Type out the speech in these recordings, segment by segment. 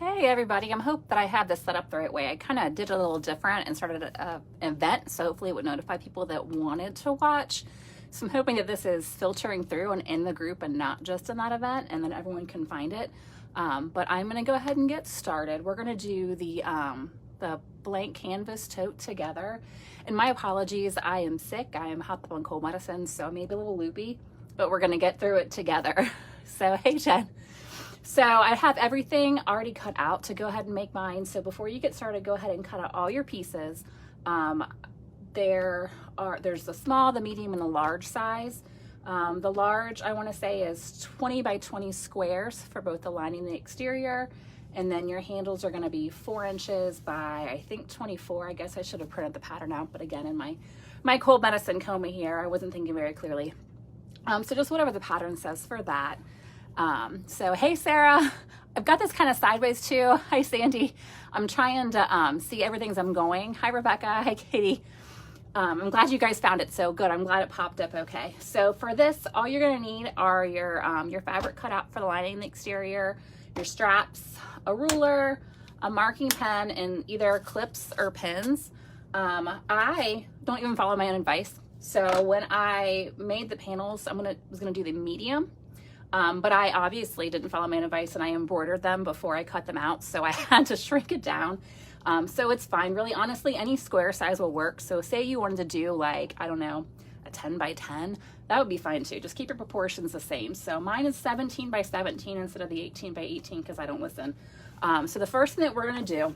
Hey everybody, I hope that I have this set up the right way. I kind of did a little different and started an event, so hopefully it would notify people that wanted to watch. So I'm hoping that this is filtering through and in the group and not just in that event, and then everyone can find it. But I'm gonna go ahead and get started. We're gonna do the blank canvas tote together. And my apologies, I am sick. I am hopped on cold medicine, so maybe a little loopy, but we're gonna get through it together. So hey Jen. So I have everything already cut out to go ahead and make mine. So before you get started, go ahead and cut out all your pieces. There's the small, the medium, and the large size. The large, I want to say, is 20 by 20 squares for both the lining and the exterior. And then your handles are going to be 4 inches by, I think, 24. I guess I should have printed the pattern out, but again, in my cold medicine coma here, I wasn't thinking very clearly. So just whatever the pattern says for that. So hey Sarah, I've got this kind of sideways too. Hi Sandy. I'm trying to see everything as I'm going. Hi Rebecca. Hi Katie. I'm glad you guys found it so good. I'm glad it popped up okay. So for this, all you're gonna need are your fabric cut out for the lining and the exterior, your straps, a ruler, a marking pen, and either clips or pins. I don't even follow my own advice. So when I made the panels, was gonna do the medium. But I obviously didn't follow my own advice and I embroidered them before I cut them out. So I had to shrink it down. So it's fine. Really, honestly, any square size will work. So say you wanted to do like, I don't know, a 10 by 10, that would be fine too. Just keep your proportions the same. So mine is 17 by 17 instead of the 18 by 18 because I don't listen. So the first thing that we're going to do,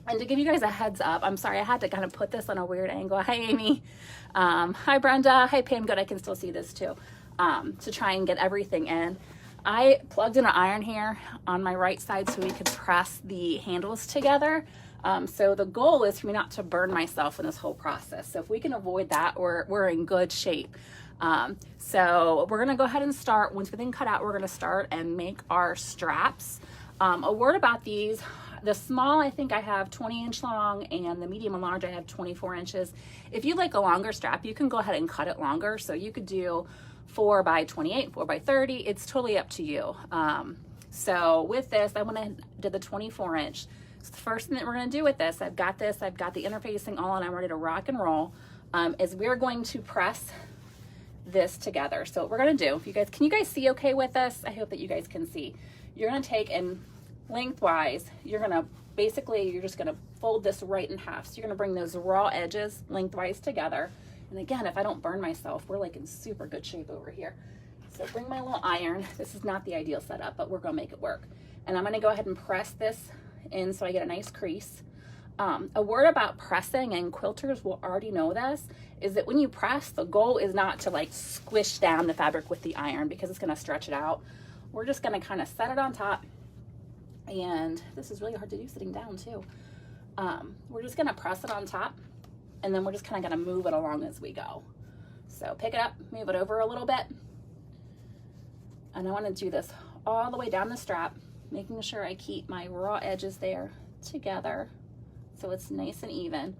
and to give you guys a heads up, I'm sorry, I had to kind of put this on a weird angle. Hi, Amy. Hi, Brenda. Hi, Pam. Good. I can still see this too. To try and get everything in. I plugged in an iron here on my right side so we could press the handles together. So the goal is for me not to burn myself in this whole process. So if we can avoid that, we're in good shape. So we're gonna go ahead and start. Once everything cut out, we're gonna start and make our straps. A word about these. The small, I think I have 20-inch long, and the medium and large, I have 24 inches. If you like a longer strap, you can go ahead and cut it longer. So you could do 4 by 28, 4 by 30. It's totally up to you. So with this, I went ahead and did the 24 inch. So the first thing that we're going to do with this, I've got the interfacing all and I'm ready to rock and roll, is we're going to press this together. So what we're going to do, can you guys see okay with this? I hope that you guys can see. You're going to take and lengthwise, you're just going to fold this right in half. So you're going to bring those raw edges lengthwise together. And again, if I don't burn myself, we're like in super good shape over here. So bring my little iron. This is not the ideal setup, but we're gonna make it work. And I'm gonna go ahead and press this in so I get a nice crease. A word about pressing, and quilters will already know this, is that when you press, the goal is not to like squish down the fabric with the iron because it's gonna stretch it out. We're just gonna kind of set it on top. And this is really hard to do sitting down too. We're just gonna press it on top. And then we're just kind of going to move it along as we go. So pick it up, move it over a little bit. And I want to do this all the way down the strap, making sure I keep my raw edges there together so it's nice and even.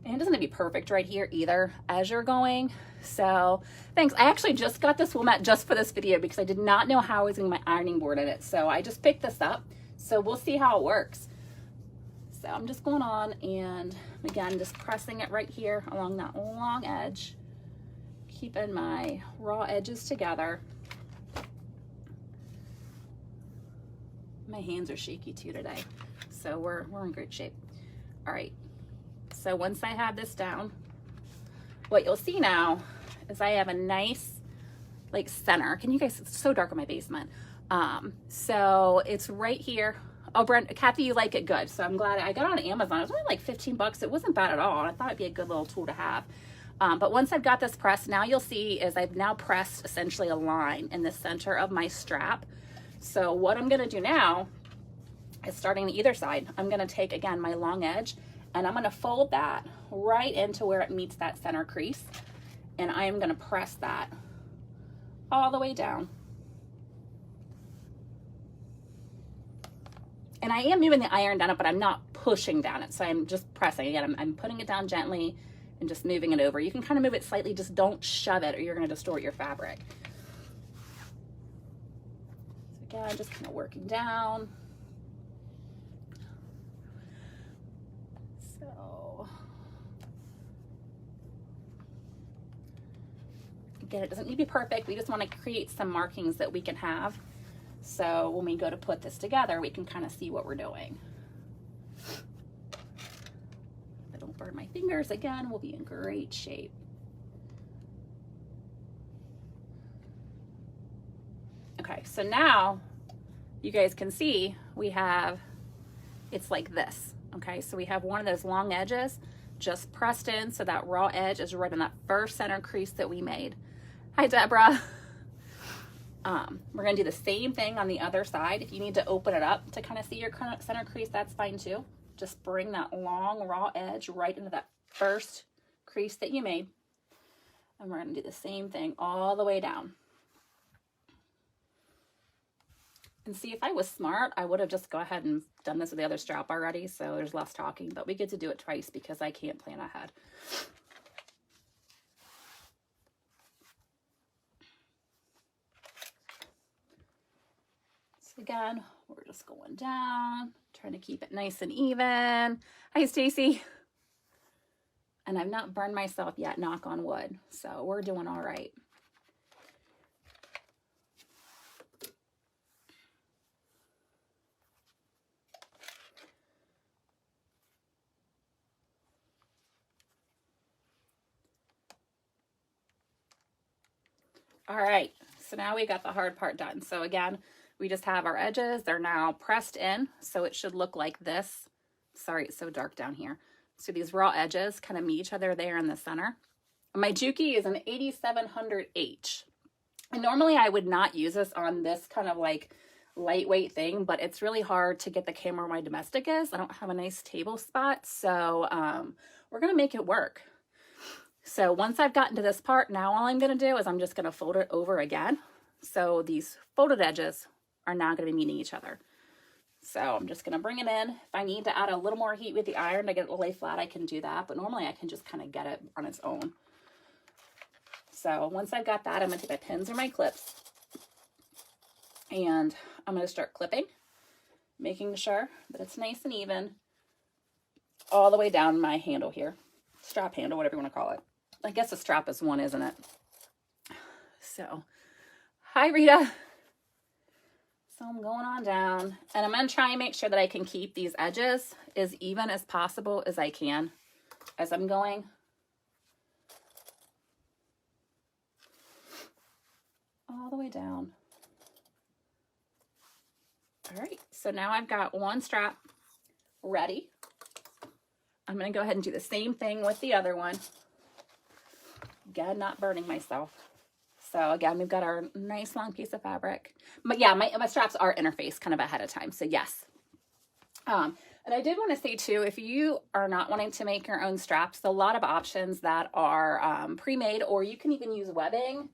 And it doesn't have to be perfect right here either as you're going. So thanks. I actually just got this wool mat just for this video because I did not know how I was doing my ironing board in it. So I just picked this up. So we'll see how it works. So I'm just going on and again, just pressing it right here along that long edge, keeping my raw edges together. My hands are shaky too today, so we're in great shape. All right, so once I have this down, what you'll see now is I have a nice like center. Can you guys, it's so dark in my basement. So it's right here. Oh, Brent, Kathy, you like it? Good. So I'm glad I got it on Amazon. It was only like 15 bucks. It wasn't bad at all. I thought it'd be a good little tool to have. But once I've got this pressed, now you'll see is I've now pressed essentially a line in the center of my strap. So what I'm going to do now is starting to either side. I'm going to take, again, my long edge, and I'm going to fold that right into where it meets that center crease. And I am going to press that all the way down. And I am moving the iron down it, but I'm not pushing down it. So I'm just pressing. Again, I'm putting it down gently and just moving it over. You can kind of move it slightly, just don't shove it or you're going to distort your fabric. So Again, just kind of working down. So, again, it doesn't need to be perfect. We just want to create some markings that we can have. So when we go to put this together, we can kind of see what we're doing. If I don't burn my fingers again, we'll be in great shape. Okay, so now you guys can see we have, it's like this. Okay, so we have one of those long edges just pressed in, so that raw edge is right in that first center crease that we made. Hi, Deborah. We're gonna do the same thing on the other side. If you need to open it up to kind of see your center crease, that's fine too. Just bring that long raw edge right into that first crease that you made. And we're gonna do the same thing all the way down. And see, if I was smart, I would have just go ahead and done this with the other strap already, so there's less talking, but we get to do it twice because I can't plan ahead. So again, we're just going down, trying to keep it nice and even. Hi, Stacy. And I've not burned myself yet, knock on wood, so we're doing all right. All right, so now we got the hard part done. So again, we just have our edges. They're now pressed in, so it should look like this. Sorry, it's so dark down here. So these raw edges kind of meet each other there in the center. My Juki is an 8700H. And normally I would not use this on this kind of like lightweight thing, but it's really hard to get the camera where my domestic is. I don't have a nice table spot, so we're gonna make it work. So once I've gotten to this part, now all I'm gonna do is I'm just gonna fold it over again. So these folded edges are now gonna be meeting each other. So I'm just gonna bring it in. If I need to add a little more heat with the iron to get it to lay flat, I can do that, but normally I can just kind of get it on its own. So once I've got that, I'm gonna take my pins or my clips and I'm gonna start clipping, making sure that it's nice and even all the way down my handle here. Strap handle, whatever you wanna call it. I guess a strap is one, isn't it? So, hi Rita. So I'm going on down and I'm gonna try and make sure that I can keep these edges as even as possible as I can as I'm going. All the way down. All right, so now I've got one strap ready. I'm gonna go ahead and do the same thing with the other one. Again, not burning myself. So again, we've got our nice long piece of fabric. But yeah, my straps are interfaced kind of ahead of time, so yes. And I did want to say too, if you are not wanting to make your own straps, a lot of options that are pre-made, or you can even use webbing.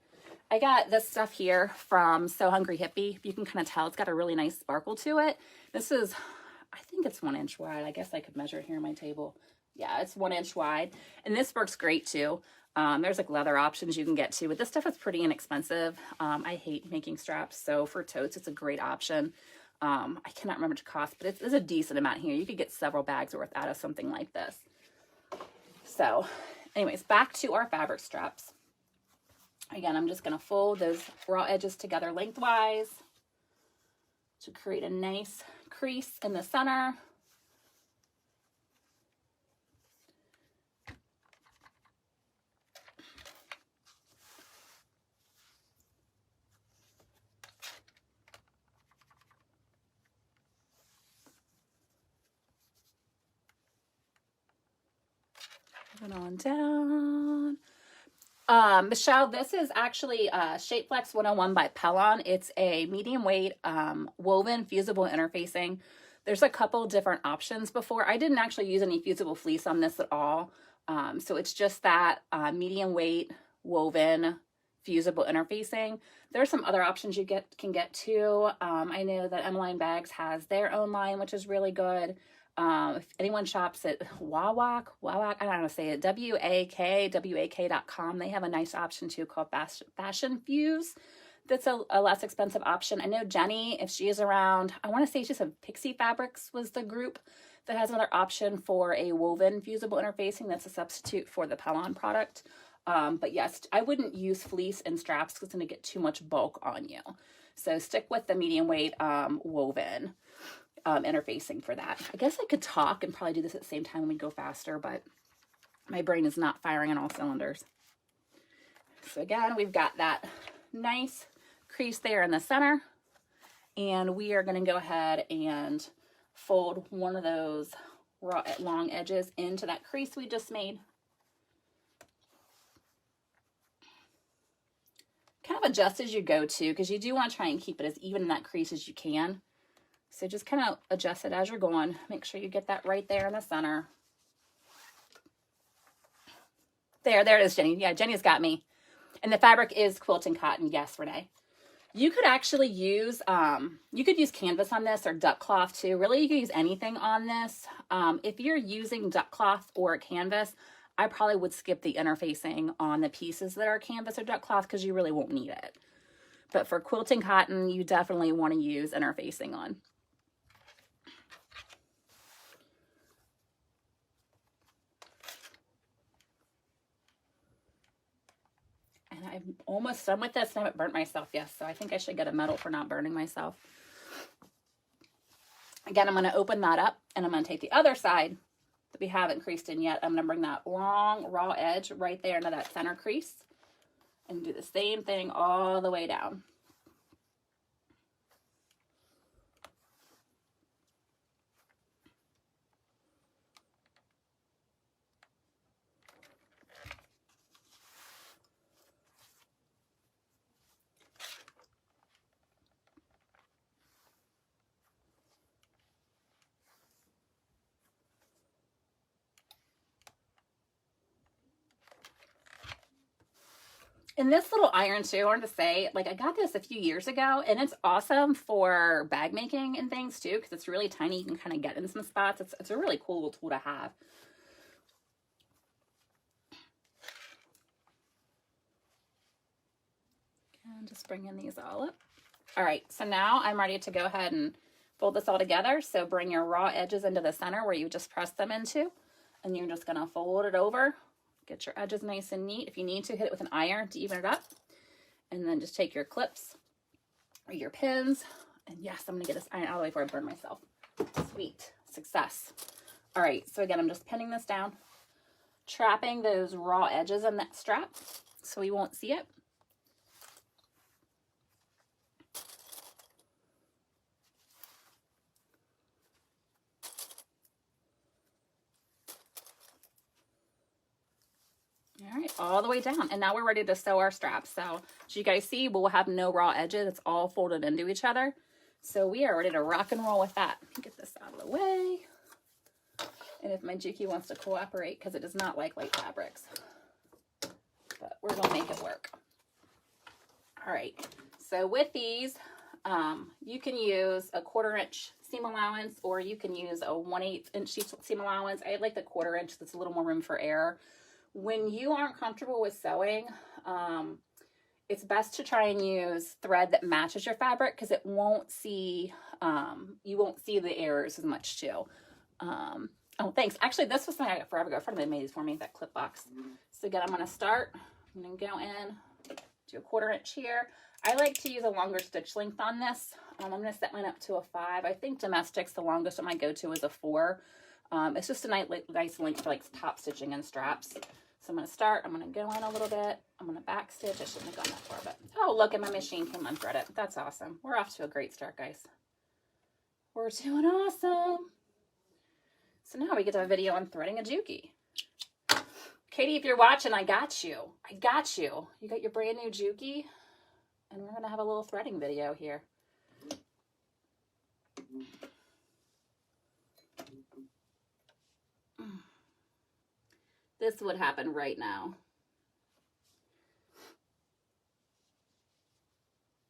I got this stuff here from So Hungry Hippie. You can kind of tell it's got a really nice sparkle to it. This is, I think it's 1 inch wide. I guess I could measure it here on my table. Yeah, it's 1 inch wide. And this works great too. There's like leather options you can get too, but this stuff is pretty inexpensive. I hate making straps, so for totes, it's a great option. I cannot remember the cost, but it's a decent amount here. You could get several bags worth out of something like this. So anyways, back to our fabric straps. Again, I'm just gonna fold those raw edges together lengthwise to create a nice crease in the center. Moving on down. Michelle, this is actually Shape Flex 101 by Pellon. It's a medium weight woven fusible interfacing. There's a couple different options before. I didn't actually use any fusible fleece on this at all. So it's just that medium weight woven fusible interfacing. There's some other options you can get too. I know that Emmeline Bags has their own line, which is really good. If anyone shops at Wawak, I don't know how to say it, WAK.com, they have a nice option too called Fashion Fuse. that's a less expensive option. I know Jenny, if she is around, I want to say she said Pixie Fabrics was the group that has another option for a woven fusible interfacing that's a substitute for the Pellon product. But yes, I wouldn't use fleece and straps because it's going to get too much bulk on you. So stick with the medium weight woven interfacing for that. I guess I could talk and probably do this at the same time when we go faster, but my brain is not firing on all cylinders. So again, we've got that nice crease there in the center, and we are going to go ahead and fold one of those raw long edges into that crease we just made. Kind of adjust as you go too, because you do want to try and keep it as even in that crease as you can. So just kind of adjust it as you're going. Make sure you get that right there in the center. There it is, Jenny. Yeah, Jenny's got me. And the fabric is quilting cotton. Yes, Renee. You could actually use, you could use canvas on this or duck cloth too. Really, you can use anything on this. If you're using duck cloth or canvas, I probably would skip the interfacing on the pieces that are canvas or duck cloth because you really won't need it. But for quilting cotton, you definitely want to use interfacing on. I'm almost done with this and I haven't burnt myself yet, so I think I should get a medal for not burning myself. Again, I'm going to open that up and I'm going to take the other side that we haven't creased in yet. I'm going to bring that long raw edge right there into that center crease and do the same thing all the way down. And this little iron too, I wanted to say, like I got this a few years ago and it's awesome for bag making and things too, because it's really tiny. You can kind of get in some spots. It's a really cool tool to have. And just bringing these all up. All right, so now I'm ready to go ahead and fold this all together. So bring your raw edges into the center where you just pressed them into, and you're just gonna fold it over. Get your edges nice and neat. If you need to, hit it with an iron to even it up. And then just take your clips or your pins. And yes, I'm going to get this iron out of the way before I burn myself. Sweet. Success. All right. So again, I'm just pinning this down, trapping those raw edges in that strap so we won't see it. All right, all the way down. And now we're ready to sew our straps. So as you guys see, we'll have no raw edges. It's all folded into each other. So we are ready to rock and roll with that. Get this out of the way. And if my Juki wants to cooperate, because it does not like light fabrics. But we're going to make it work. All right, so with these, you can use a 1/4 inch seam allowance, or you can use a 1/8 inch seam allowance. I like the 1/4 inch. That's a little more room for error. When you aren't comfortable with sewing, it's best to try and use thread that matches your fabric because it won't see, you won't see the errors as much too. Oh, thanks. Actually, this was something I got forever ago. A friend of mine made these for me, that clip box. So again, I'm going to start. I'm going to go in, do a 1/4 inch here. I like to use a longer stitch length on this. I'm going to set mine up to a 5. I think domestics, the longest I might go to is a 4. It's just a nice length for like top stitching and straps. So I'm going to start, I'm going to go in a little bit, I'm going to back stitch. I shouldn't have gone that far, but oh, look, and my machine came unthreaded. That's awesome. We're off to a great start, guys. We're doing awesome. So now we get to have a video on threading a Juki. Katie, if you're watching, I got you. I got you. You got your brand new Juki, and we're going to have a little threading video here. This would happen right now.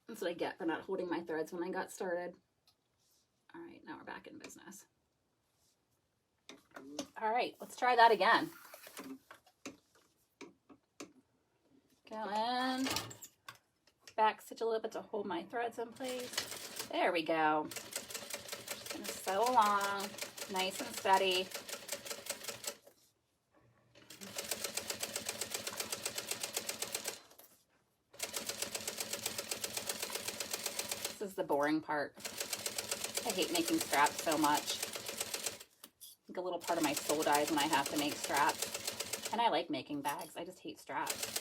That's what I get for not holding my threads when I got started. All right, now we're back in business. All right, let's try that again. Go in, back stitch a little bit to hold my threads in place. There we go. Just gonna sew along, nice and steady. This is the boring part. I hate making straps so much. I think a little part of my soul dies when I have to make straps. And I like making bags, I just hate straps.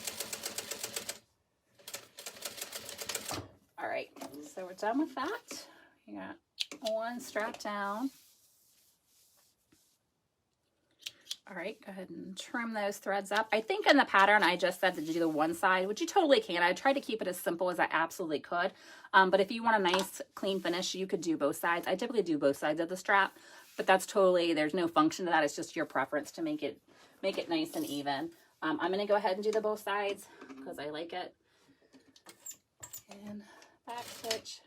All right, so we're done with that. You got one strap down. All right, go ahead and trim those threads up. I think in the pattern I just said to do the one side, which you totally can. I tried to keep it as simple as I absolutely could. But if you want a nice clean finish, you could do both sides. I typically do both sides of the strap, but that's totally, there's no function to that. It's just your preference to make it nice and even. I'm gonna go ahead and do the both sides because I like it. And back stitch.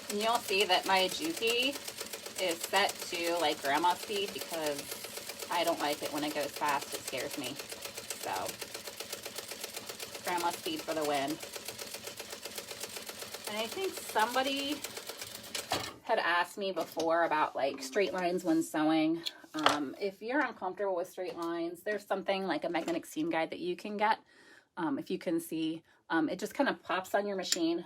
And you'll see that my Juki is set to like grandma speed because I don't like it when it goes fast. It scares me. So grandma speed for the win. And I think somebody had asked me before about like straight lines when sewing. If you're uncomfortable with straight lines, there's something like a magnetic seam guide that you can get. If you can see, it just kind of pops on your machine.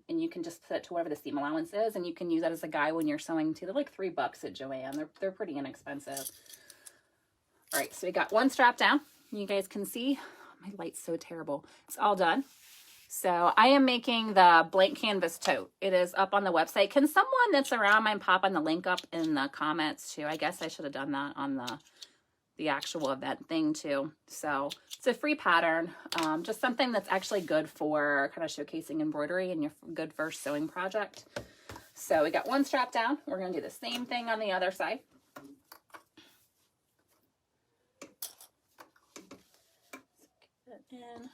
And you can just put it to whatever the seam allowance is, and you can use that as a guide when you're sewing too. They're like $3 at Joann. They're pretty inexpensive. All right, so we got one strap down. You guys can see, my light's so terrible. It's all done. So I am making the blank canvas tote. It is up on the website. Can someone that's around mind pop on the link up in the comments too? I guess I should have done that on the actual event thing too. So it's a free pattern, just something that's actually good for kind of showcasing embroidery and your good first sewing project. So we got one strap down. We're going to do the same thing on the other side. Let's get that in.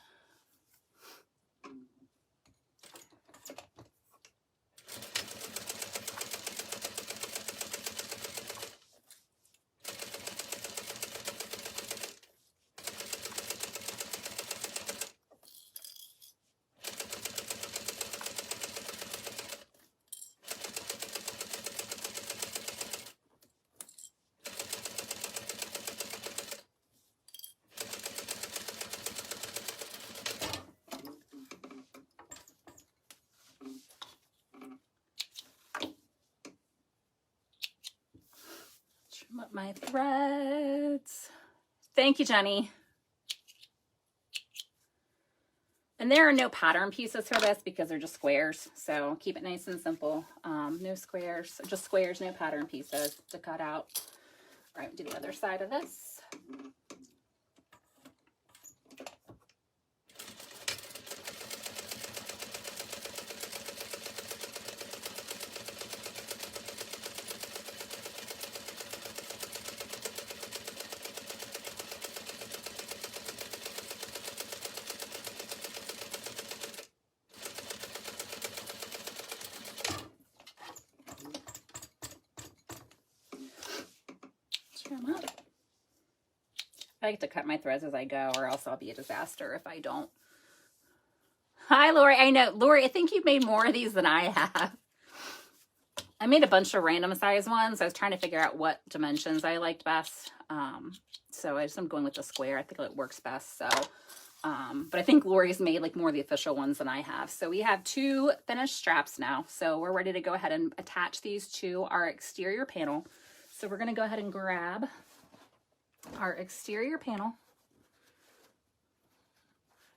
Trim up my threads. Thank you, Jenny. And there are no pattern pieces for this because they're just squares. So keep it nice and simple. No squares, just squares, no pattern pieces to cut out. All right, do the other side of this. Trim up. I like to cut my threads as I go, or else I'll be a disaster if I don't. Hi, Lori. I know, Lori, I think you've made more of these than I have. I made a bunch of random size ones. I was trying to figure out what dimensions I liked best. So I'm going with the square. I think it works best. So, but I think Lori's made like more of the official ones than I have. So we have two finished straps now. So we're ready to go ahead and attach these to our exterior panel. So we're going to go ahead and grab our exterior panel.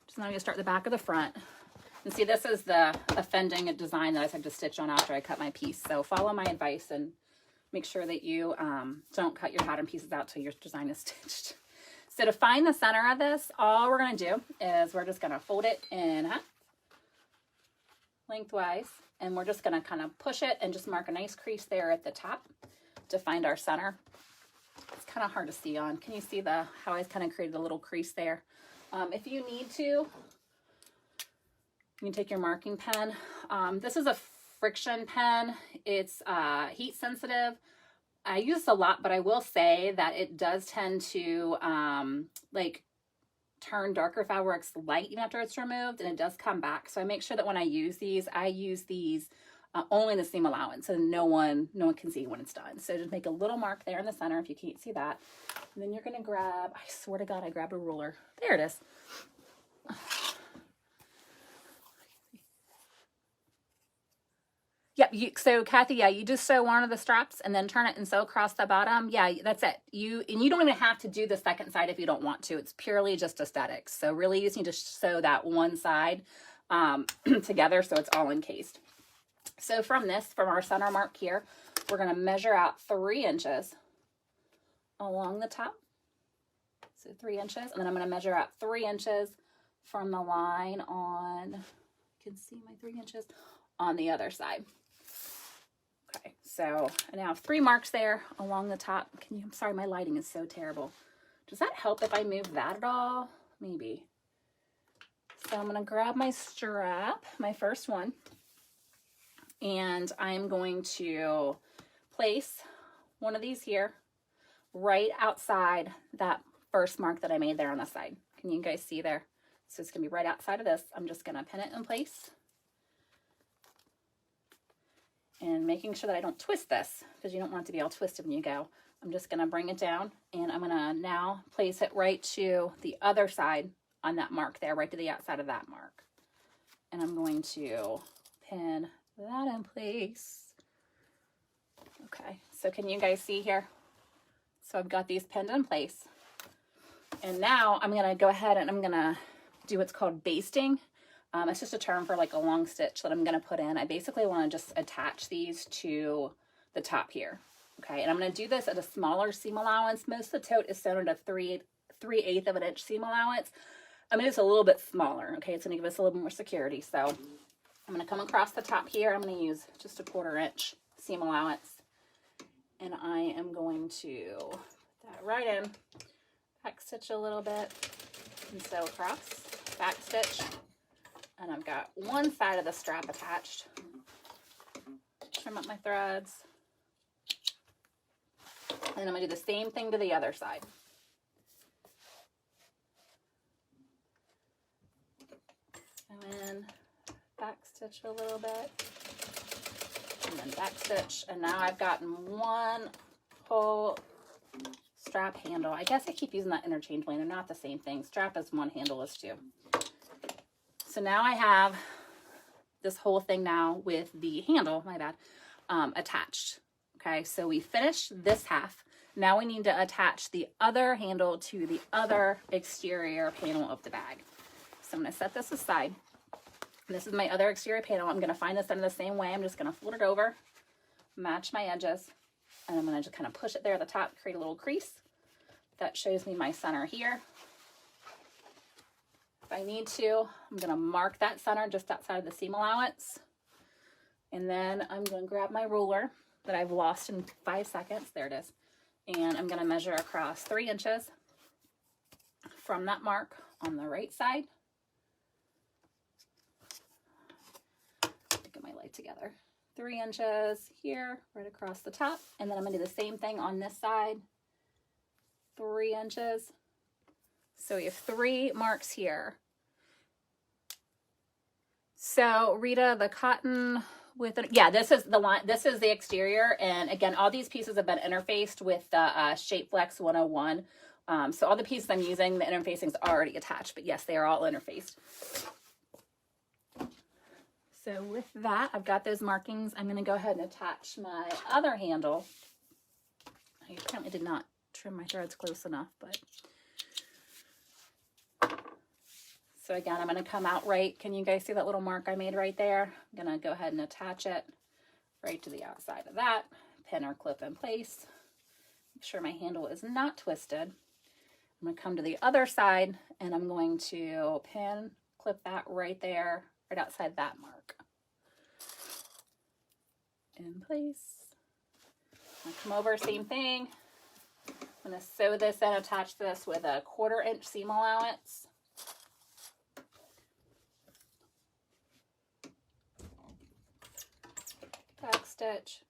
Just now I'm going to start the back of the front. And see, this is the offending design that I had to stitch on after I cut my piece. So follow my advice and make sure that you don't cut your pattern pieces out till your design is stitched. So to find the center of this, all we're going to do is we're just going to fold it in half, lengthwise, and we're just going to kind of push it and just mark a nice crease there at the top to find our center. It's kind of hard to see on. Can you see how I kind of created a little crease there? If you need to, you can take your marking pen. This is a friction pen. It's heat sensitive. I use this a lot, but I will say that it does tend to like turn darker fabrics light even after it's removed, and it does come back. So I make sure that when I use these only in the seam allowance, so no one can see when it's done. So just make a little mark there in the center if you can't see that. And then you're gonna grab, I swear to God, I grabbed a ruler. There it is. Yep. So Kathy, yeah, you just sew one of the straps and then turn it and sew across the bottom. Yeah, that's it. You don't even have to do the second side if you don't want to. It's purely just aesthetics. So really, you just need to sew that one side together so it's all encased. So from our center mark here, we're going to measure out 3 inches along the top. So 3 inches, and then I'm going to measure out 3 inches from the line on. You can see my 3 inches on the other side. Okay, so I now have 3 marks there along the top. I'm sorry, my lighting is so terrible. Does that help if I move that at all? Maybe. So I'm gonna grab my strap, my first one, and I'm going to place one of these here right outside that first mark that I made there on the side. Can you guys see there? So it's gonna be right outside of this. I'm just gonna pin it in place. And making sure that I don't twist this, because you don't want it to be all twisted when you go. I'm just gonna bring it down, and I'm gonna now place it right to the other side on that mark there, right to the outside of that mark. And I'm going to pin that in place. Okay, so can you guys see here? So I've got these pinned in place. And now I'm gonna go ahead and I'm gonna do what's called basting. It's just a term for like a long stitch that I'm going to put in. I basically want to just attach these to the top here. Okay, and I'm going to do this at a smaller seam allowance. Most of the tote is sewn at a 3/8 of an inch seam allowance. I mean, it's a little bit smaller. Okay, it's going to give us a little bit more security. So I'm going to come across the top here. I'm going to use just a 1/4 inch seam allowance. And I am going to put that right in, back stitch a little bit, and sew across, back stitch. And I've got one side of the strap attached. Trim up my threads. And then I'm going to do the same thing to the other side. And then back stitch a little bit. And then back stitch. And now I've gotten one whole strap handle. I guess I keep using that interchangeably. They're not the same thing. Strap is one, handle is 2. So now I have this whole thing now with the handle, my bad, attached. Okay, so we finished this half. Now we need to attach the other handle to the other exterior panel of the bag. So I'm going to set this aside. This is my other exterior panel. I'm going to find this in the same way. I'm just going to fold it over, match my edges, and I'm going to just kind of push it there at the top, create a little crease. That shows me my center here. If I need to, I'm going to mark that center just outside of the seam allowance. And then I'm going to grab my ruler that I've lost in 5 seconds. There it is. And I'm going to measure across 3 inches from that mark on the right side. Get my light together. 3 inches here, right across the top. And then I'm going to do the same thing on this side. 3 inches. So we have 3 marks here. So Rita, the cotton with yeah, this is the line. This is the exterior, and again, all these pieces have been interfaced with the Shape Flex 101. So all the pieces I'm using, the interfacing is already attached, but yes, they are all interfaced. So with that, I've got those markings. I'm going to go ahead and attach my other handle. I apparently did not trim my threads close enough, but so again, I'm going to come out right. Can you guys see that little mark I made right there? I'm going to go ahead and attach it right to the outside of that. Pin or clip in place. Make sure my handle is not twisted. I'm going to come to the other side and I'm going to pin, clip that right there, right outside that mark. In place. I'll come over, same thing. I'm going to sew this and attach this with a 1/4 inch seam allowance. Back stitch.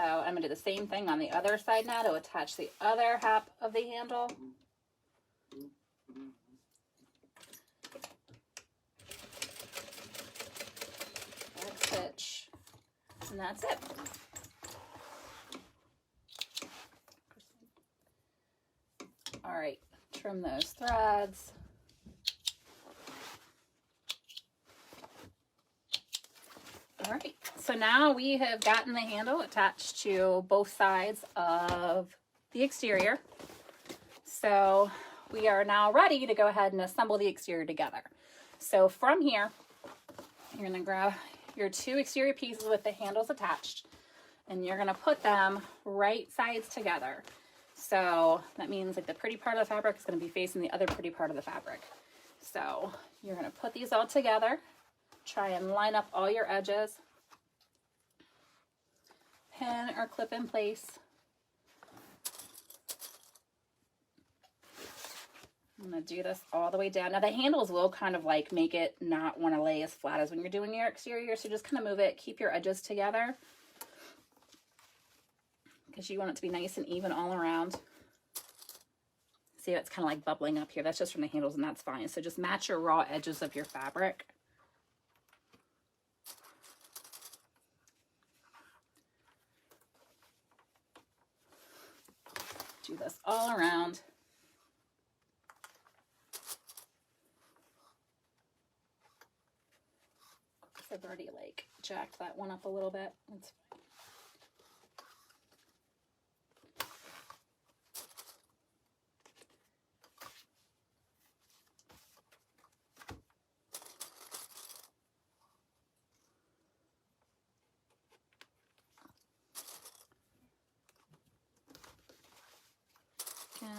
I'm gonna do the same thing on the other side now to attach the other half of the handle. Back stitch, and that's it. All right, trim those threads. All right, so now we have gotten the handle attached to both sides of the exterior. So we are now ready to go ahead and assemble the exterior together. So from here, you're gonna grab your 2 exterior pieces with the handles attached, and you're gonna put them right sides together. So that means like the pretty part of the fabric is gonna be facing the other pretty part of the fabric. So you're gonna put these all together. Try and line up all your edges. Pin or clip in place. I'm going to do this all the way down. Now the handles will kind of like make it not want to lay as flat as when you're doing your exterior. So just kind of move it, keep your edges together, because you want it to be nice and even all around. See, it's kind of like bubbling up here. That's just from the handles, and that's fine. So just match your raw edges of your fabric. Do this all around. I've already like jacked that one up a little bit. That's fine.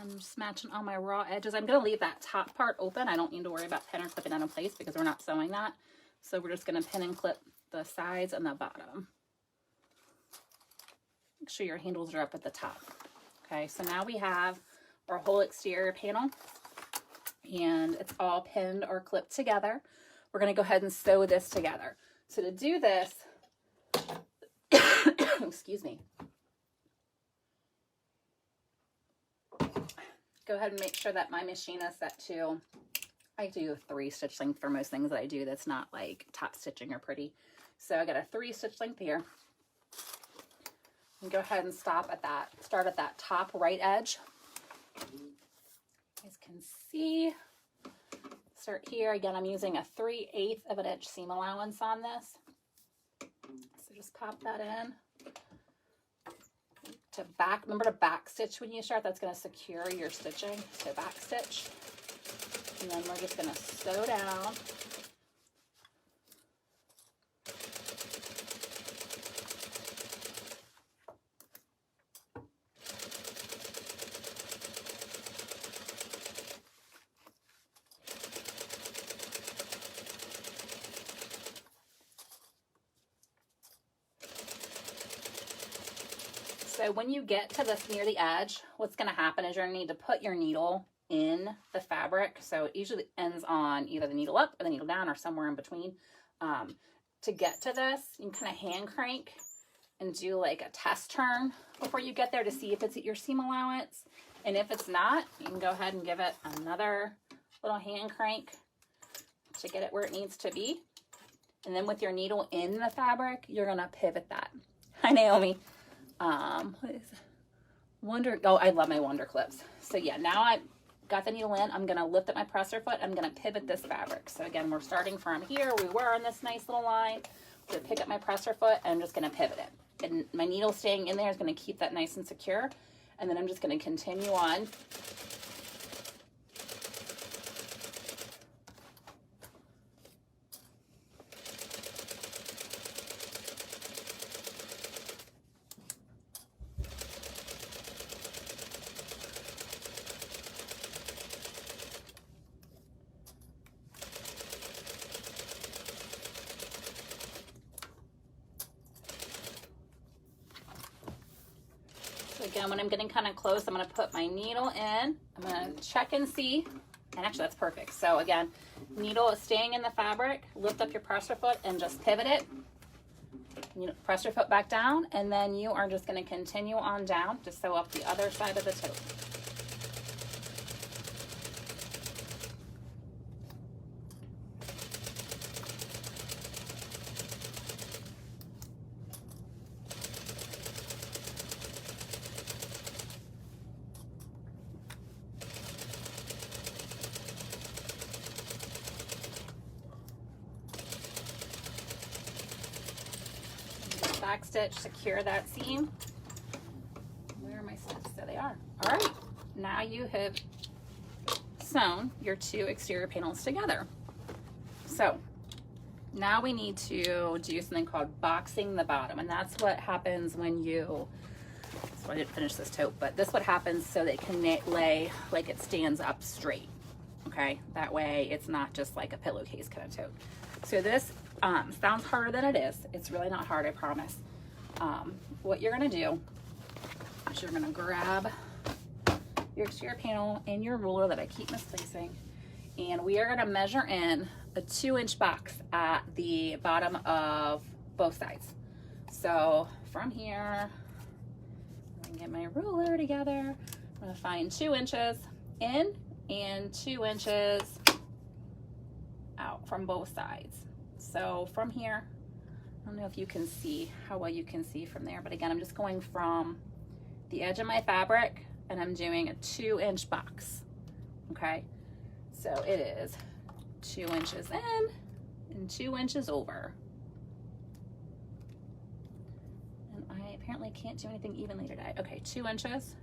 I'm just matching all my raw edges. I'm going to leave that top part open. I don't need to worry about pin or clipping that in place because we're not sewing that. So we're just going to pin and clip the sides and the bottom. Make sure your handles are up at the top. Okay, so now we have our whole exterior panel, and it's all pinned or clipped together. We're going to go ahead and sew this together. So to do this, excuse me. Go ahead and make sure that my machine is set to, I do 3 stitch length for most things that I do that's not like top stitching or pretty. So I got a 3 stitch length here. And go ahead and start at that top right edge. You guys can see, start here. Again, I'm using a 3/8 of an inch seam allowance on this. So just pop that in. To back, remember to back stitch when you start. That's going to secure your stitching. So back stitch, and then we're just going to sew down. So when you get to this near the edge, what's going to happen is you're going to need to put your needle in the fabric. So it usually ends on either the needle up or the needle down or somewhere in between. To get to this, you can kind of hand crank and do like a test turn before you get there to see if it's at your seam allowance. And if it's not, you can go ahead and give it another little hand crank to get it where it needs to be. And then with your needle in the fabric, you're going to pivot that. Hi, Naomi. What is it? Wonder, oh, I love my Wonder clips. So yeah, now I got the needle in, I'm going to lift up my presser foot. I'm going to pivot this fabric. So again, we're starting from here. We were on this nice little line. So pick up my presser foot and I'm just going to pivot it. And my needle staying in there is going to keep that nice and secure. And then I'm just going to continue on. Again, when I'm getting kind of close, I'm going to put my needle in. I'm going to check and see. And actually, that's perfect. So again, needle is staying in the fabric. Lift up your presser foot and just pivot it. You press your foot back down, and then you are just going to continue on down to sew up the other side of the tote. Back stitch, secure that seam. Where are my stitches? There they are. All right, now you have sewn your two exterior panels together. So now we need to do something called boxing the bottom, and that's what happens when you, so I didn't finish this tote, but this what happens so that it can lay like it stands up straight. Okay, that way it's not just like a pillowcase kind of tote. So this sounds harder than it is. It's really not hard, I promise. What you're gonna do is you're gonna grab your exterior panel and your ruler that I keep misplacing, and we are gonna measure in a 2-inch box at the bottom of both sides. So from here, I'm gonna get my ruler together. I'm gonna find 2 inches in and 2 inches out from both sides. So from here, I don't know if you can see how well you can see from there, but again, I'm just going from the edge of my fabric and I'm doing a 2-inch box. Okay, so it is 2 inches in and 2 inches over. And I apparently can't do anything evenly today. Okay, 2 inches.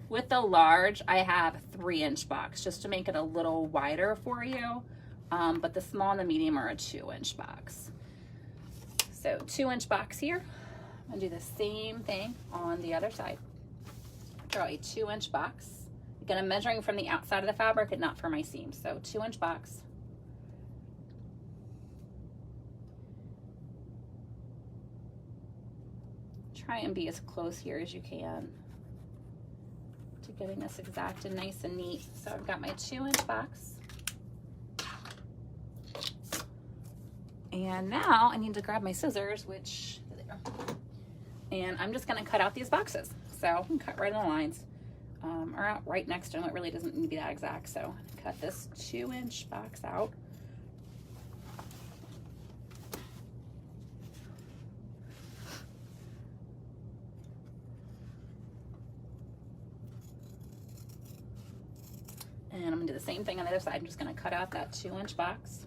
With the large, I have 3-inch box just to make it a little wider for you. But the small and the medium are a 2-inch box. So 2-inch box here. I'm gonna do the same thing on the other side. Draw a 2-inch box. Again, I'm measuring from the outside of the fabric and not for my seam. So 2-inch box. Try and be as close here as you can to getting this exact and nice and neat. So I've got my 2-inch box. And now I need to grab my scissors, which, and I'm just gonna cut out these boxes. So I'm gonna cut right on the lines, or out right next to them. It really doesn't need to be that exact. So cut this 2-inch box out. And I'm gonna do the same thing on the other side. I'm just gonna cut out that 2-inch box.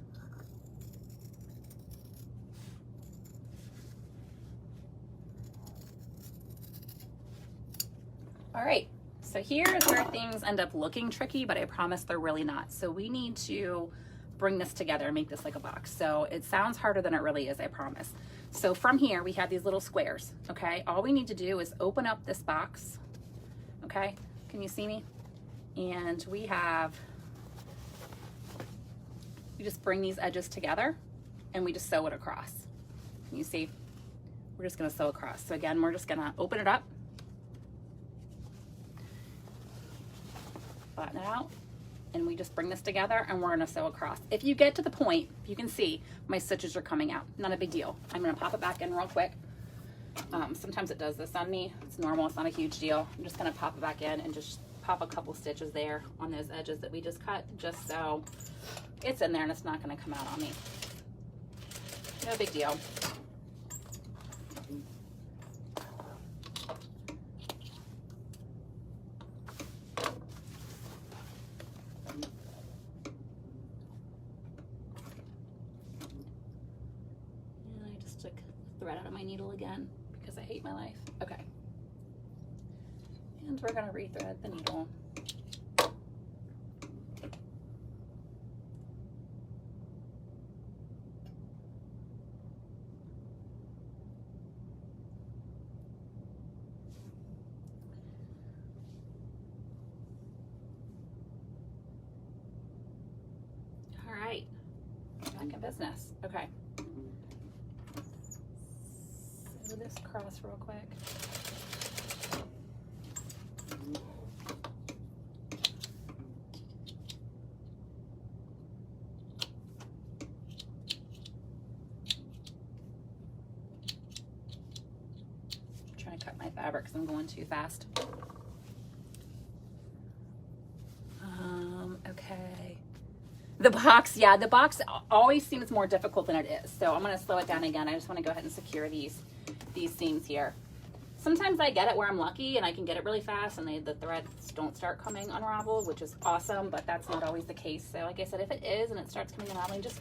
All right, so here's where things end up looking tricky, but I promise they're really not. So we need to bring this together and make this like a box. So it sounds harder than it really is, I promise. So from here, we have these little squares, okay? All we need to do is open up this box, okay? Can you see me? And we just bring these edges together and we just sew it across. Can you see? We're just gonna sew across. So again, we're just gonna open it up, flatten it out, and we just bring this together and we're gonna sew across. If you get to the point, you can see my stitches are coming out. Not a big deal. I'm gonna pop it back in real quick. Sometimes it does this on me. It's normal, it's not a huge deal. I'm just gonna pop it back in and just pop a couple stitches there on those edges that we just cut, just so it's in there and it's not gonna come out on me. No big deal. Thread out of my needle again because I hate my life. Okay. And we're gonna rethread the needle. All right, back in business. Okay. This cross real quick. fabric because I'm going too fast. Okay. The box, yeah, the box always seems more difficult than it is. So I'm going to slow it down again. I just want to go ahead and secure these seams here. Sometimes I get it where I'm lucky and I can get it really fast and the threads don't start coming unraveled, which is awesome, but that's not always the case. So like I said, if it is and it starts coming unraveling, just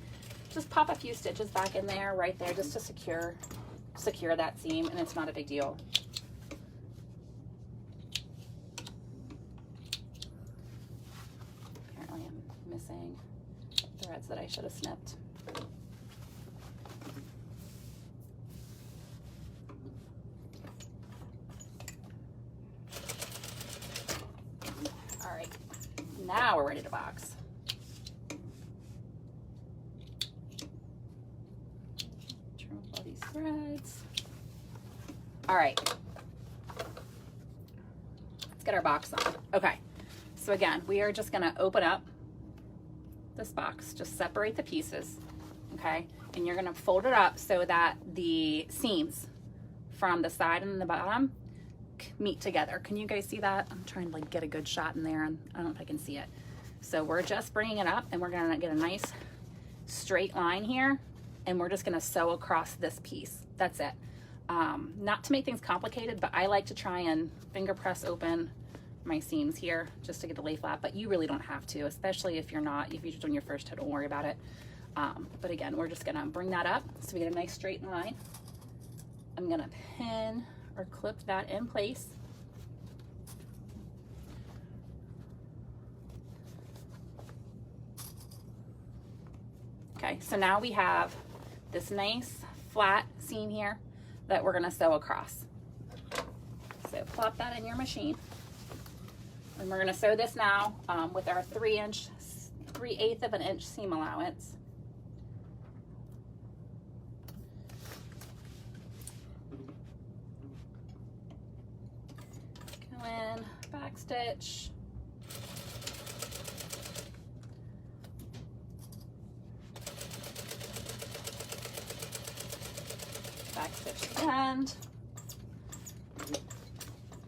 pop a few stitches back in there, right there, just to secure that seam, and it's not a big deal. Apparently I'm missing threads that I should have snipped. All right, now we're ready to box. Trim up all these threads. All right, let's get our box on. Okay, so again, we are just gonna open up this box, just separate the pieces, okay? And you're gonna fold it up so that the seams from the side and the bottom meet together. Can you guys see that? I'm trying to like get a good shot in there and I don't know if I can see it. So we're just bringing it up and we're gonna get a nice straight line here and we're just gonna sew across this piece. That's it. Not to make things complicated, but I like to try and finger press open my seams here just to get the lay flat, but you really don't have to, especially if you're just doing your first toe, don't worry about it. But again, we're just gonna bring that up so we get a nice straight line. I'm gonna pin or clip that in place. Okay, so now we have this nice flat seam here that we're gonna sew across. So plop that in your machine. And we're gonna sew this now with our 3/8 of an inch seam allowance. Go in, back stitch. Back stitch to the end.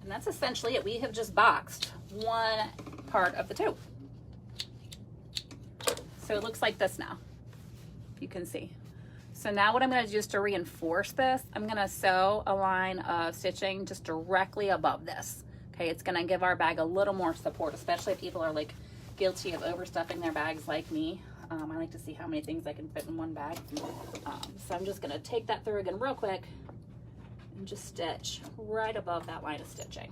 And that's essentially it. We have just boxed one part of the toe. So it looks like this now, you can see. So now what I'm going to do is to reinforce this, I'm going to sew a line of stitching just directly above this. Okay, it's going to give our bag a little more support, especially if people are like guilty of overstuffing their bags like me. I like to see how many things I can fit in one bag. So I'm just going to take that through again real quick and just stitch right above that line of stitching.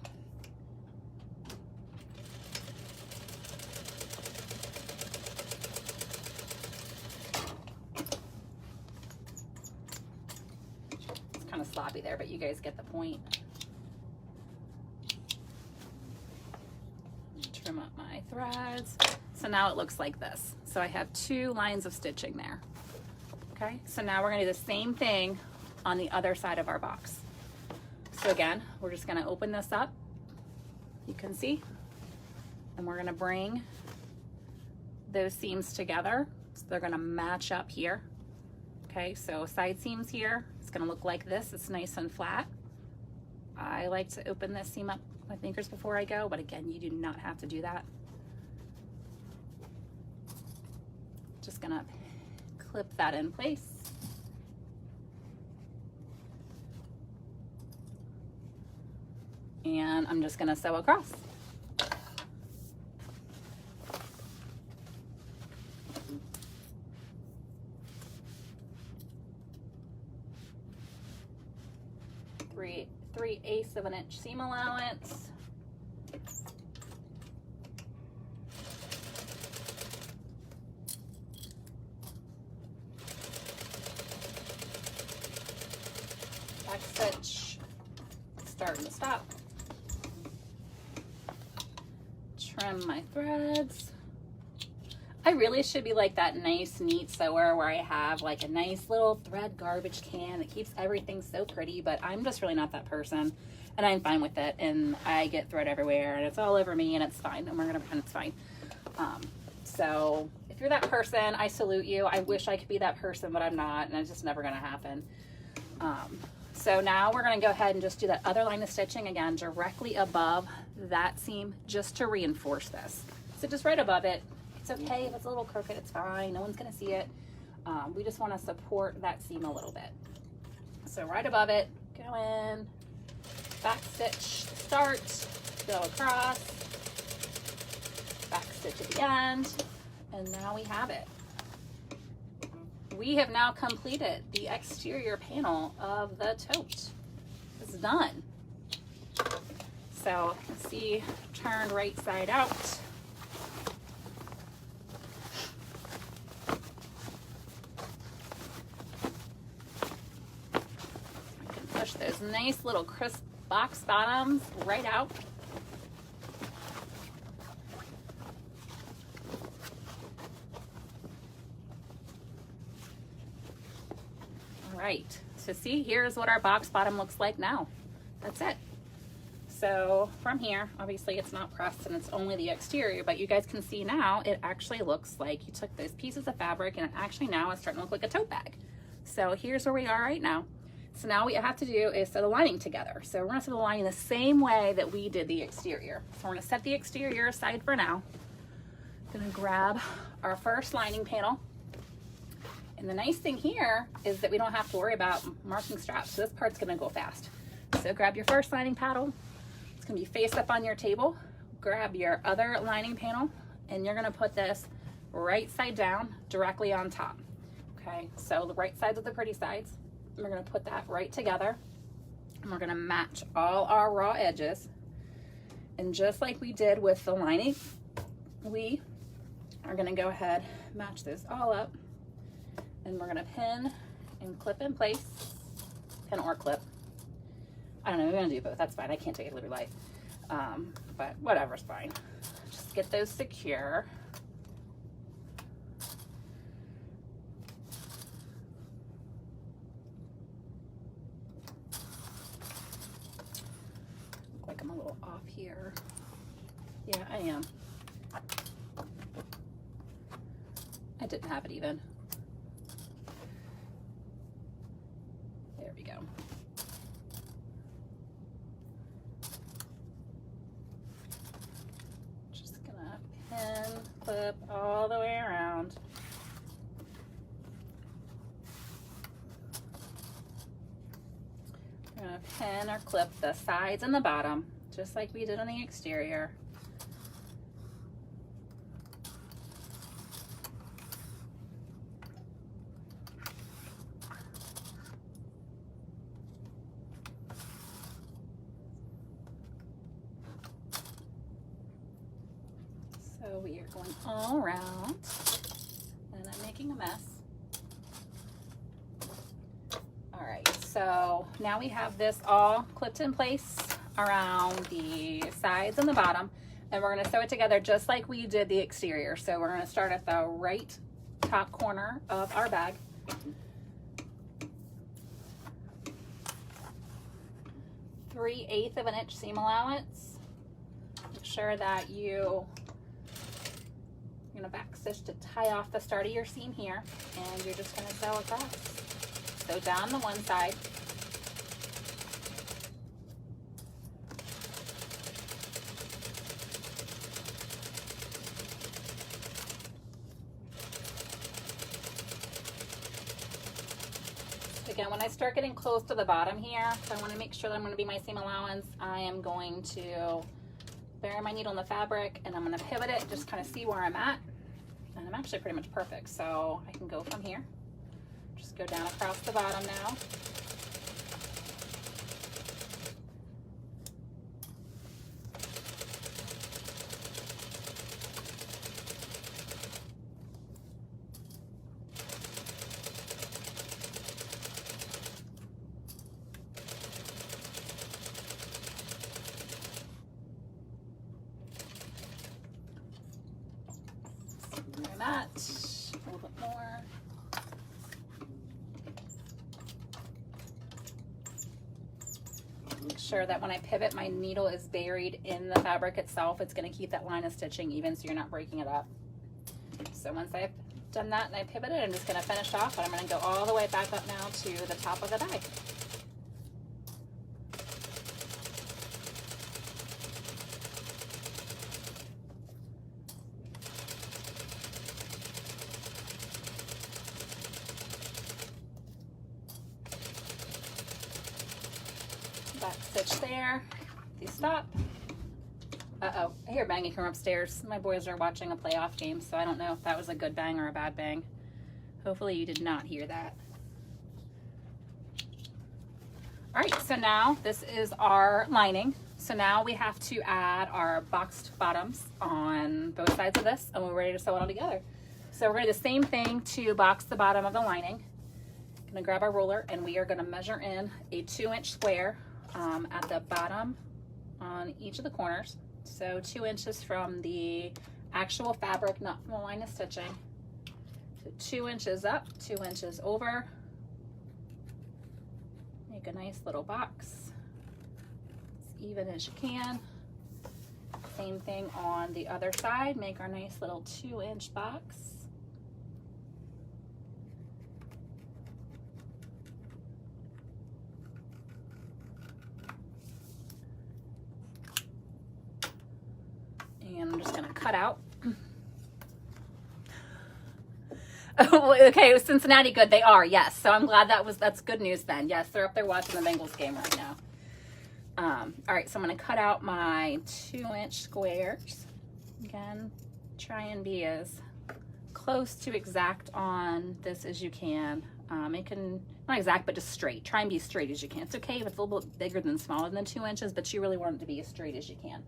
Kind of sloppy there, but you guys get the point. Trim up my threads. So now it looks like this. So I have 2 lines of stitching there. Okay, so now we're gonna do the same thing on the other side of our box. So again, we're just gonna open this up, you can see, and we're gonna bring those seams together. So they're gonna match up here. Okay, so side seams here, it's gonna look like this. It's nice and flat. I like to open this seam up with my fingers before I go, but again, you do not have to do that. Just gonna clip that in place. And I'm just gonna sew across. Three-eighths of an inch seam allowance. Back stitch, start and stop. Trim my threads. I really should be like that nice, neat sewer where I have like a nice little thread garbage can that keeps everything so pretty, but I'm just really not that person, and I'm fine with it, and I get thread everywhere, and it's all over me, and it's fine, and we're gonna pretend it's fine. So if you're that person, I salute you. I wish I could be that person, but I'm not, and it's just never gonna happen. So now we're going to go ahead and just do that other line of stitching again directly above that seam, just to reinforce this. So just right above it. It's okay if it's a little crooked, it's fine, no one's going to see it. We just want to support that seam a little bit. So right above it, go in, back stitch, start, go across, back stitch at the end, and now we have it. We have now completed the exterior panel of the tote. It's done. So see, turned right side out. I can push those nice little crisp box bottoms right out. Right, so see, here's what our box bottom looks like now. That's it. So from here, obviously it's not pressed and it's only the exterior, but you guys can see now it actually looks like you took those pieces of fabric and it actually now is starting to look like a tote bag. So here's where we are right now. So now what you have to do is sew the lining together. So we're gonna sew the lining the same way that we did the exterior. So we're gonna set the exterior aside for now. Gonna grab our first lining panel. And the nice thing here is that we don't have to worry about marking straps. So this part's gonna go fast. So grab your first lining panel. It's gonna be face up on your table. Grab your other lining panel and you're gonna put this right side down directly on top. Okay, so the right sides are the pretty sides. And we're gonna put that right together. And we're gonna match all our raw edges. And just like we did with the lining, we are gonna go ahead, match this all up. And we're gonna pin and clip in place, pin or clip. I don't know, we're gonna do both, that's fine. I can't take it to life, but whatever's fine. Just get those secure. Look like I'm a little off here. Yeah, I am. I didn't have it even. There we go. Just gonna pin, clip all the way around. We're gonna pin or clip the sides and the bottom, just like we did on the exterior. So we are going all around, and I'm making a mess. All right, so now we have this all clipped in place around the sides and the bottom, and we're gonna sew it together just like we did the exterior. So we're gonna start at the right top corner of our bag. Three-eighths of an inch seam allowance. Make sure that you're gonna back stitch to tie off the start of your seam here, and you're just gonna sew across. So down the one side. Again, when I start getting close to the bottom here, so I want to make sure that I'm going to be my seam allowance, I am going to bury my needle in the fabric and I'm going to pivot it, just kind of see where I'm at. And I'm actually pretty much perfect, so I can go from here. Just go down across the bottom now. That a little bit more. Make sure that when I pivot, my needle is buried in the fabric itself. It's going to keep that line of stitching even, so you're not breaking it up. So once I've done that and I pivoted, I'm just going to finish off, and I'm going to go all the way back up now to the top of the bag. back stitch there. You stop. Uh-oh, I hear banging from upstairs. My boys are watching a playoff game, so I don't know if that was a good bang or a bad bang. Hopefully you did not hear that. All right, so now this is our lining. So now we have to add our boxed bottoms on both sides of this, and we're ready to sew it all together. So we're gonna do the same thing to box the bottom of the lining. I'm gonna grab our ruler, and we are gonna measure in a 2-inch square at the bottom on each of the corners. So 2 inches from the actual fabric, not from the line of stitching. So 2 inches up, 2 inches over. Make a nice little box, as even as you can. Same thing on the other side. Make our nice little 2-inch box. And I'm just gonna cut out. Oh, okay, Cincinnati good. They are, yes. So I'm glad that's good news then. Yes, they're up there watching the Bengals game right now. All right, so I'm gonna cut out my 2-inch squares. Again, try and be as close to exact on this as you can. It can, not exact, but just straight. Try and be as straight as you can. It's okay if it's a little bit bigger than smaller than 2 inches, but you really want it to be as straight as you can.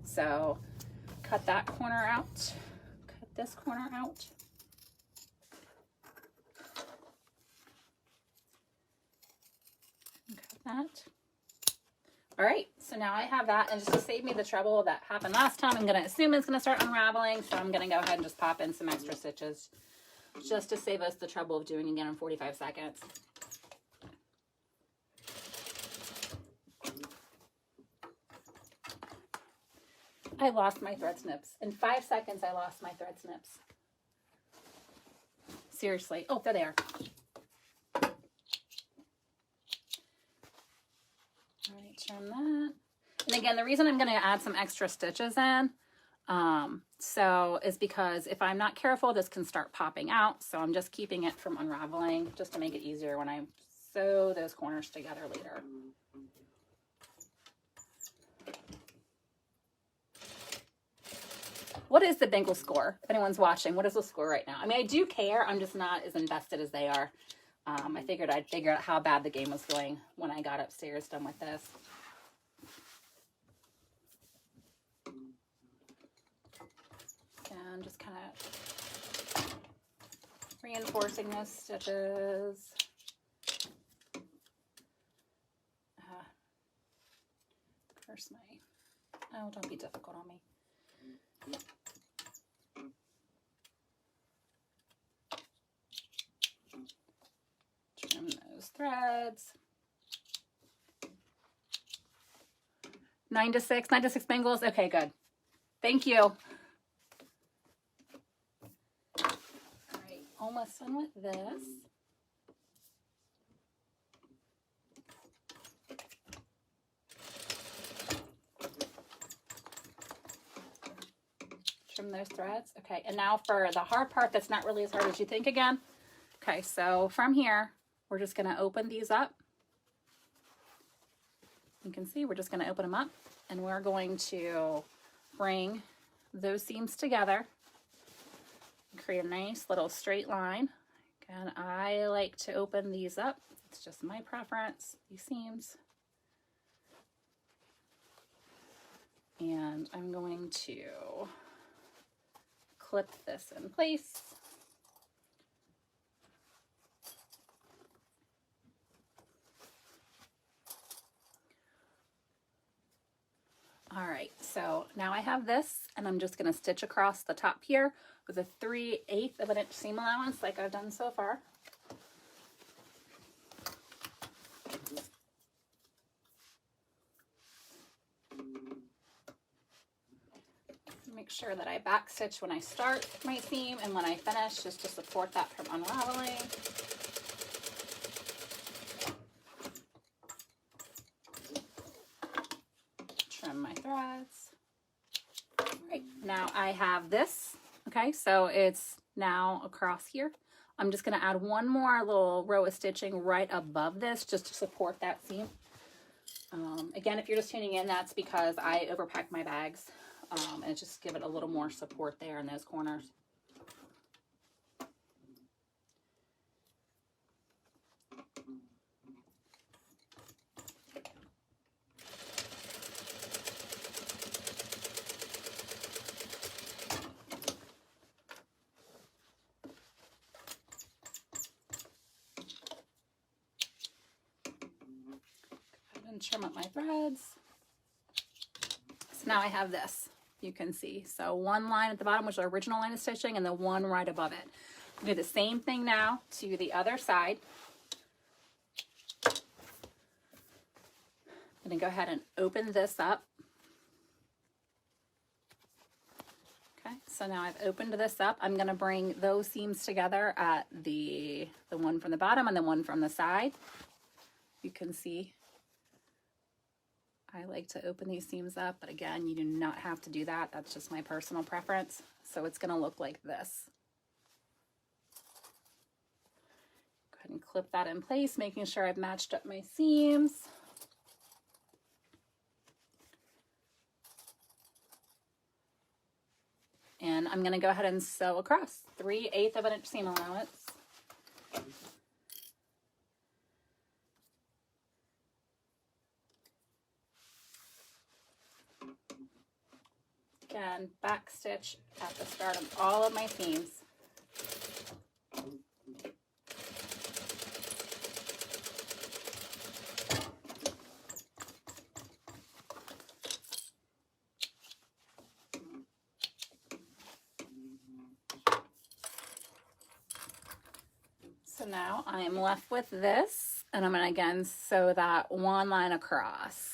So cut that corner out, cut this corner out. Cut that. All right, so now I have that, and just to save me the trouble that happened last time, I'm gonna assume it's gonna start unraveling, so I'm gonna go ahead and just pop in some extra stitches just to save us the trouble of doing it again in 45 seconds. I lost my thread snips. In 5 seconds, I lost my thread snips. Seriously. Oh, there they are. All right, trim that. And again, the reason I'm going to add some extra stitches in, is because if I'm not careful, this can start popping out. So I'm just keeping it from unraveling just to make it easier when I sew those corners together later. What is the Bengals score? If anyone's watching, what is the score right now? I mean, I do care. I'm just not as invested as they are. I figured I'd figure out how bad the game was going when I got upstairs done with this. And just kind of reinforcing those stitches. Where's my, oh, don't be difficult on me. Trim those threads. 9 to 6 Bengals. Okay, good. Thank you. All right, almost done with this. Trim those threads. Okay, and now for the hard part that's not really as hard as you think again. Okay, so from here, we're just going to open these up. You can see we're just going to open them up, and we're going to bring those seams together and create a nice little straight line. And I like to open these up. It's just my preference, these seams. And I'm going to clip this in place. All right, so now I have this, and I'm just going to stitch across the top here with a 3/8 of an inch seam allowance like I've done so far. Make sure that I back stitch when I start my seam and when I finish, just to support that from unraveling. Trim my threads. All right, now I have this. Okay, so it's now across here. I'm just going to add one more little row of stitching right above this just to support that seam. Again, if you're just tuning in, that's because I overpacked my bags, and just give it a little more support there in those corners. And trim up my threads. So now I have this, you can see. So one line at the bottom, which is our original line of stitching, and the one right above it. Do the same thing now to the other side. I'm going to go ahead and open this up. Okay, so now I've opened this up. I'm going to bring those seams together at the one from the bottom and the one from the side. You can see I like to open these seams up, but again, you do not have to do that. That's just my personal preference. So it's going to look like this. Go ahead and clip that in place, making sure I've matched up my seams. And I'm going to go ahead and sew across 3/8 of an inch seam allowance. Again, back stitch at the start of all of my seams. So now I am left with this, and I'm going to again sew that one line across.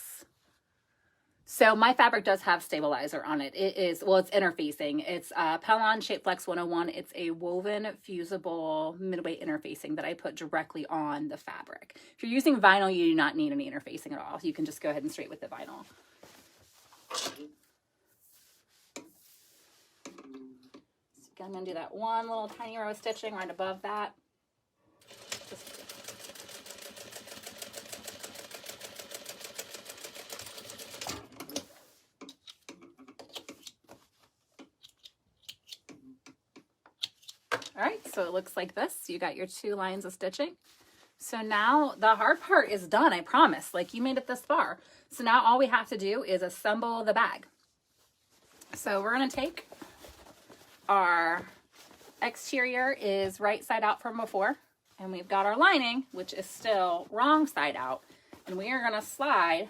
So my fabric does have stabilizer on it. It is, well, it's interfacing. It's Pellon Shapeflex 101. It's a woven fusible midway interfacing that I put directly on the fabric. If you're using vinyl, you do not need any interfacing at all. You can just go ahead and straight with the vinyl. So again, I'm going to do that one little tiny row of stitching right above that. All right, so it looks like this. You got your 2 lines of stitching. So now the hard part is done, I promise. Like, you made it this far. So now all we have to do is assemble the bag. So we're gonna take our exterior is right side out from before, and we've got our lining, which is still wrong side out. And we are gonna slide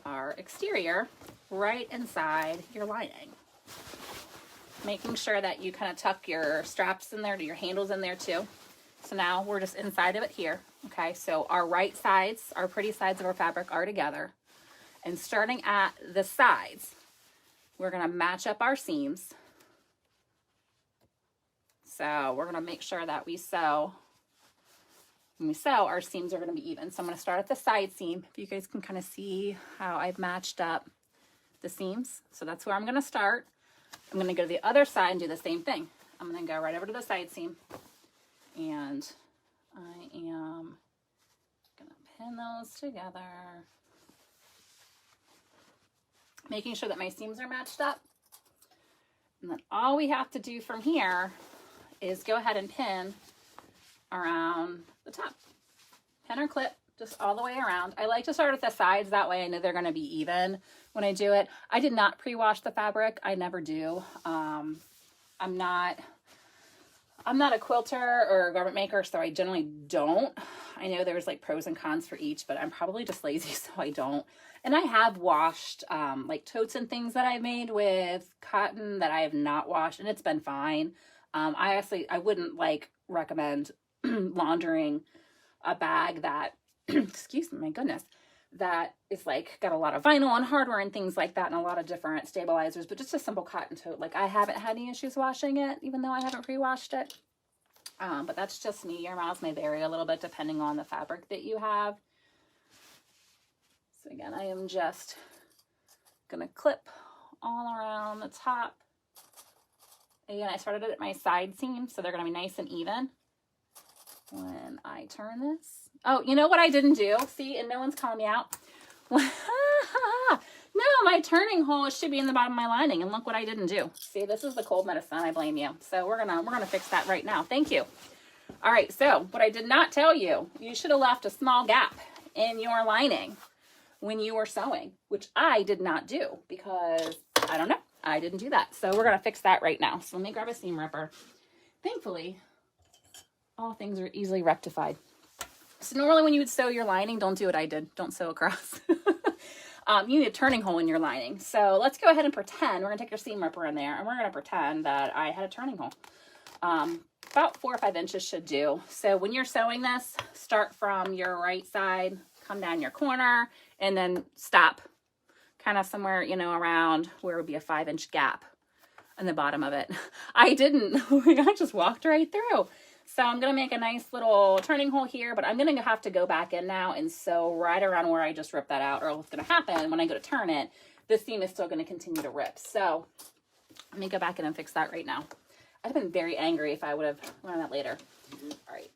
our exterior right inside your lining, making sure that you kind of tuck your straps in there, to your handles in there too. So now we're just inside of it here. Okay, so our right sides, our pretty sides of our fabric are together. And starting at the sides, we're gonna match up our seams. So we're gonna make sure that we sew, when we sew, our seams are gonna be even. So I'm gonna start at the side seam. If you guys can kind of see how I've matched up the seams. So that's where I'm gonna start. I'm going to go to the other side and do the same thing. I'm going to go right over to the side seam, and I am going to pin those together, making sure that my seams are matched up. And then all we have to do from here is go ahead and pin around the top. Pin or clip just all the way around. I like to start at the sides, that way I know they're going to be even when I do it. I did not pre-wash the fabric. I never do. I'm not a quilter or a garment maker, so I generally don't. I know there's like pros and cons for each, but I'm probably just lazy, so I don't. And I have washed like totes and things that I've made with cotton that I have not washed, and it's been fine. I wouldn't like recommend laundering a bag that excuse me, my goodness, that is like got a lot of vinyl and hardware and things like that, and a lot of different stabilizers. But just a simple cotton tote, like I haven't had any issues washing it, even though I haven't pre-washed it. But that's just me. Your miles may vary a little bit depending on the fabric that you have. So again, I am just gonna clip all around the top. Again, I started it at my side seam, so they're gonna be nice and even. when I turn this. Oh, you know what I didn't do? See, and no one's calling me out. No, my turning hole should be in the bottom of my lining, and look what I didn't do. See, this is the cold medicine. I blame you. So we're gonna fix that right now. Thank you. All right, so what I did not tell you, you should have left a small gap in your lining when you were sewing, which I did not do because I don't know. I didn't do that. So we're gonna fix that right now. So let me grab a seam ripper. Thankfully, all things are easily rectified. So normally when you would sew your lining, don't do what I did. Don't sew across. You need a turning hole in your lining. So let's go ahead and pretend. We're going to take your seam ripper in there, and we're going to pretend that I had a turning hole. About 4 or 5 inches should do. So when you're sewing this, start from your right side, come down your corner, and then stop kind of somewhere, you know, around where would be a 5-inch gap in the bottom of it. I didn't. I just walked right through. So I'm going to make a nice little turning hole here, but I'm going to have to go back in now and sew right around where I just ripped that out, or what's going to happen when I go to turn it, this seam is still going to continue to rip. So let me go back in and fix that right now. I'd have been very angry if I would have learned that later. All right.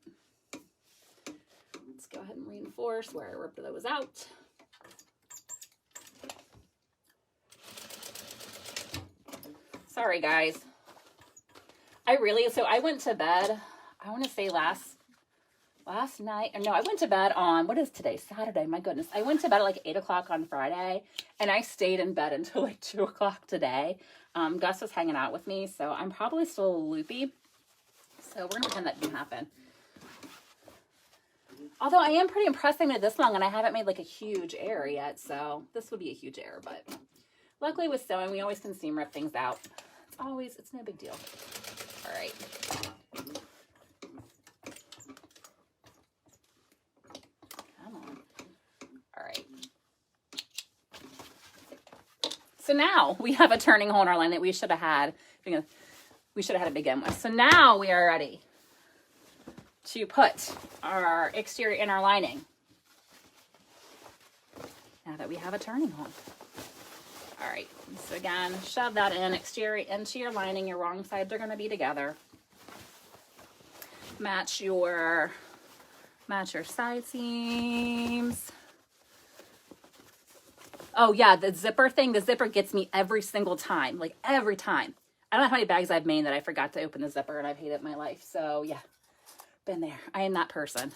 Let's go ahead and reinforce where I ripped those out. Sorry, guys. I went to bed, I want to say last night, or no, I went to bed on, what is today? Saturday, my goodness. I went to bed at like 8 o'clock on Friday, and I stayed in bed until like 2 o'clock today. Gus was hanging out with me, so I'm probably still loopy. So we're going to pretend that didn't happen. Although I am pretty impressed I made it this long, and I haven't made like a huge error yet, so this would be a huge error, but luckily with sewing, we always can seam rip things out. It's no big deal. All right. Come on. All right. So now we have a turning hole in our line that we should have had. We should have had to begin with. So now we are ready to put our exterior in our lining. Now that we have a turning hole. All right, so again, shove that in, exterior into your lining. Your wrong sides are going to be together. Match your side seams. Oh yeah, the zipper thing, the zipper gets me every single time, like every time. I don't know how many bags I've made that I forgot to open the zipper and I've hated my life. So yeah, been there. I am that person.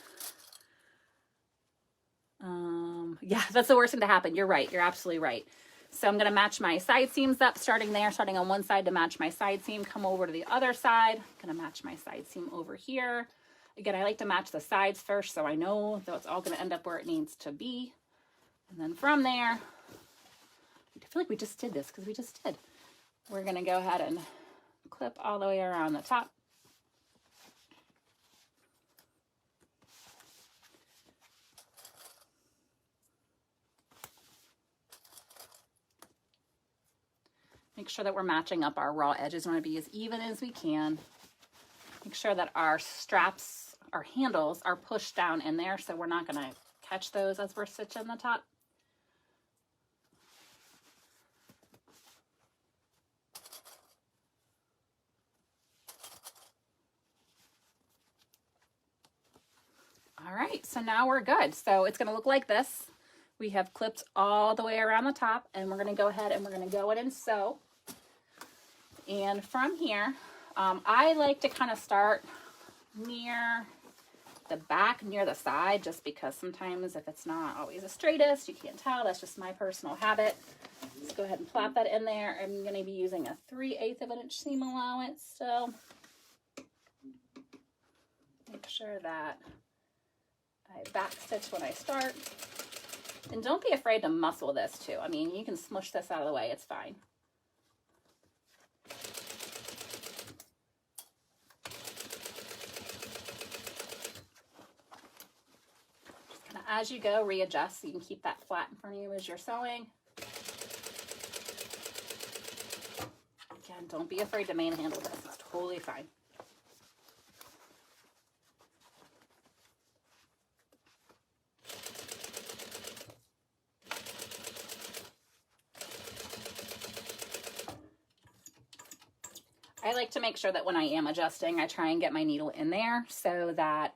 Yeah, that's the worst thing to happen. You're right. You're absolutely right. So I'm going to match my side seams up, starting on one side to match my side seam, come over to the other side. I'm going to match my side seam over here. Again, I like to match the sides first so I know that it's all going to end up where it needs to be. And then from there, I feel like we just did this because we just did. We're going to go ahead and clip all the way around the top. Make sure that we're matching up our raw edges. We want to be as even as we can. Make sure that our straps, our handles are pushed down in there so we're not going to catch those as we're stitching the top. All right, so now we're good. So it's going to look like this. We have clipped all the way around the top, and we're going to go ahead and we're going to go in and sew. And from here, I like to kind of start near the back, near the side, just because sometimes if it's not always the straightest, you can't tell. That's just my personal habit. Let's go ahead and plop that in there. I'm going to be using a 3/8 of an inch seam allowance, so make sure that I back stitch when I start. And don't be afraid to muscle this too. I mean, you can smush this out of the way. It's fine. Just kind of as you go, readjust so you can keep that flat in front of you as you're sewing. Again, don't be afraid to manhandle this. It's totally fine. I like to make sure that when I am adjusting, I try and get my needle in there so that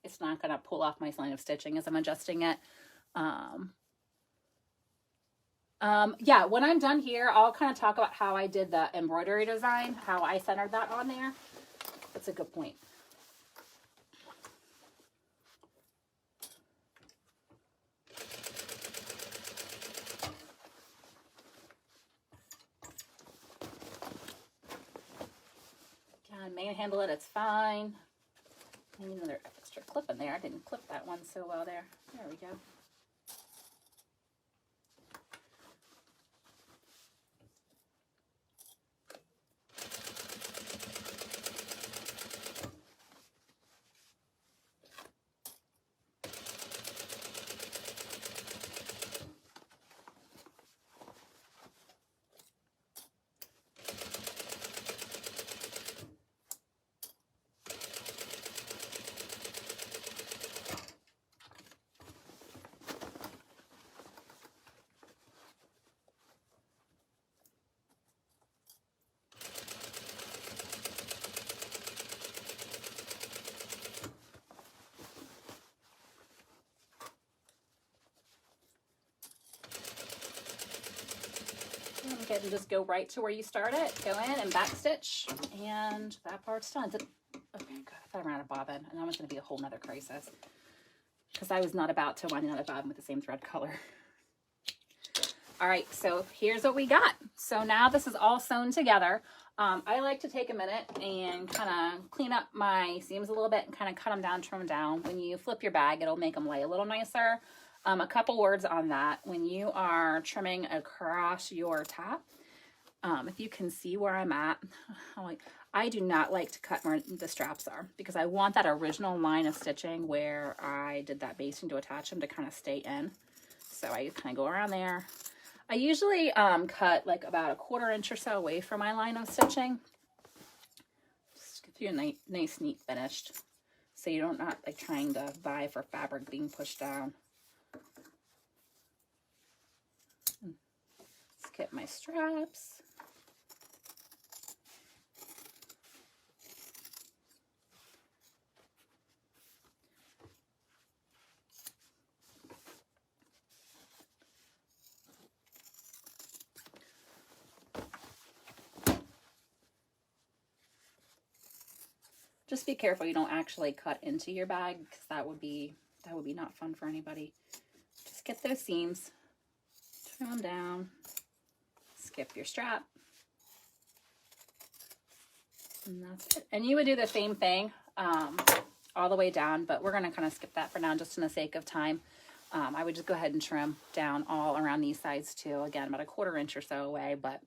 it's not going to pull off my line of stitching as I'm adjusting it. Yeah, when I'm done here, I'll kind of talk about how I did the embroidery design, how I centered that on there. That's a good point. Manhandle it, it's fine. Maybe another extra clip in there. I didn't clip that one so well there. There we go. Go ahead and just go right to where you started. Go in and back stitch, and that part's done. Okay, good. I thought I ran out of bobbin, and that was going to be a whole nother crisis because I was not about to wind out a bobbin with the same thread color. All right, so here's what we got. So now this is all sewn together. I like to take a minute and kind of clean up my seams a little bit and kind of cut them down, trim them down. When you flip your bag, it'll make them lay a little nicer. A couple words on that. When you are trimming across your top, if you can see where I'm at, I do not like to cut where the straps are because I want that original line of stitching where I did that basting to attach them to kind of stay in. So I kind of go around there. I usually cut like about 1/4 inch or so away from my line of stitching. Just get you a nice, neat finished. So you don't not like trying to vie for fabric being pushed down. Skip my straps. Just be careful you don't actually cut into your bag because that would be not fun for anybody. Just get those seams, trim them down, skip your strap, and that's it. And you would do the same thing all the way down, but we're going to kind of skip that for now just in the sake of time. I would just go ahead and trim down all around these sides too. Again, about 1/4 inch or so away, but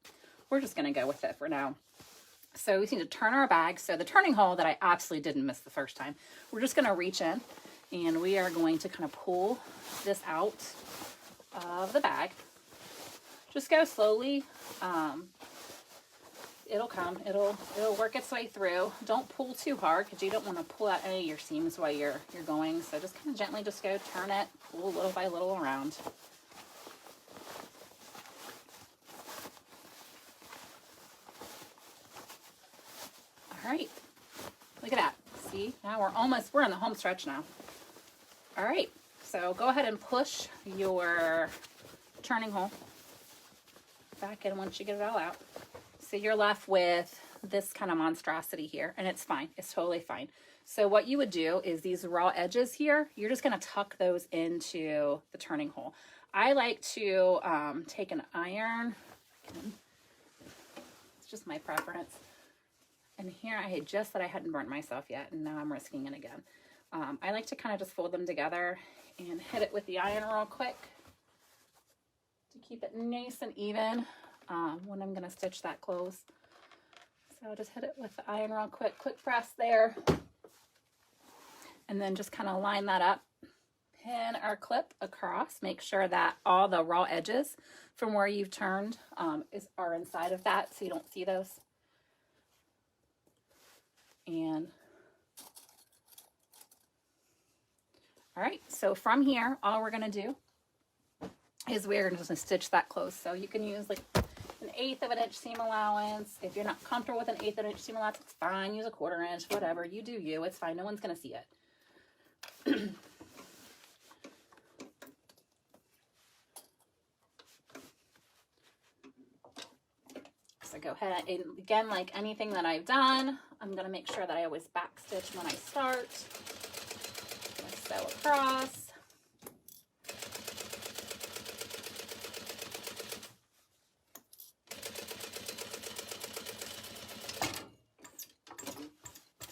we're just going to go with it for now. So we need to turn our bag. So the turning hole that I absolutely didn't miss the first time, we're just going to reach in and we are going to kind of pull this out of the bag. Just go slowly. It'll come. It'll work its way through. Don't pull too hard because you don't want to pull out any of your seams while you're going. So just kind of gently just go turn it, pull little by little around. All right, look at that. See, now we're in the home stretch now. All right, so go ahead and push your turning hole back in once you get it all out. So you're left with this kind of monstrosity here, and it's fine. It's totally fine. So what you would do is these raw edges here, you're just going to tuck those into the turning hole. I like to take an iron. It's just my preference. And here I had just that I hadn't burnt myself yet, and now I'm risking it again. I like to kind of just fold them together and hit it with the iron real quick to keep it nice and even when I'm going to stitch that close. So I'll just hit it with the iron real quick, quick press there, and then just kind of line that up. Pin our clip across. Make sure that all the raw edges from where you've turned are inside of that so you don't see those. And all right, so from here, all we're going to do is we're going to stitch that close. So you can use like 1/8 of an inch seam allowance. If you're not comfortable with an 1/8 of an inch seam allowance, it's fine. Use a 1/4 inch, whatever. You do you. It's fine. No one's going to see it. So go ahead and again, like anything that I've done, I'm going to make sure that I always back stitch when I start. Sew across.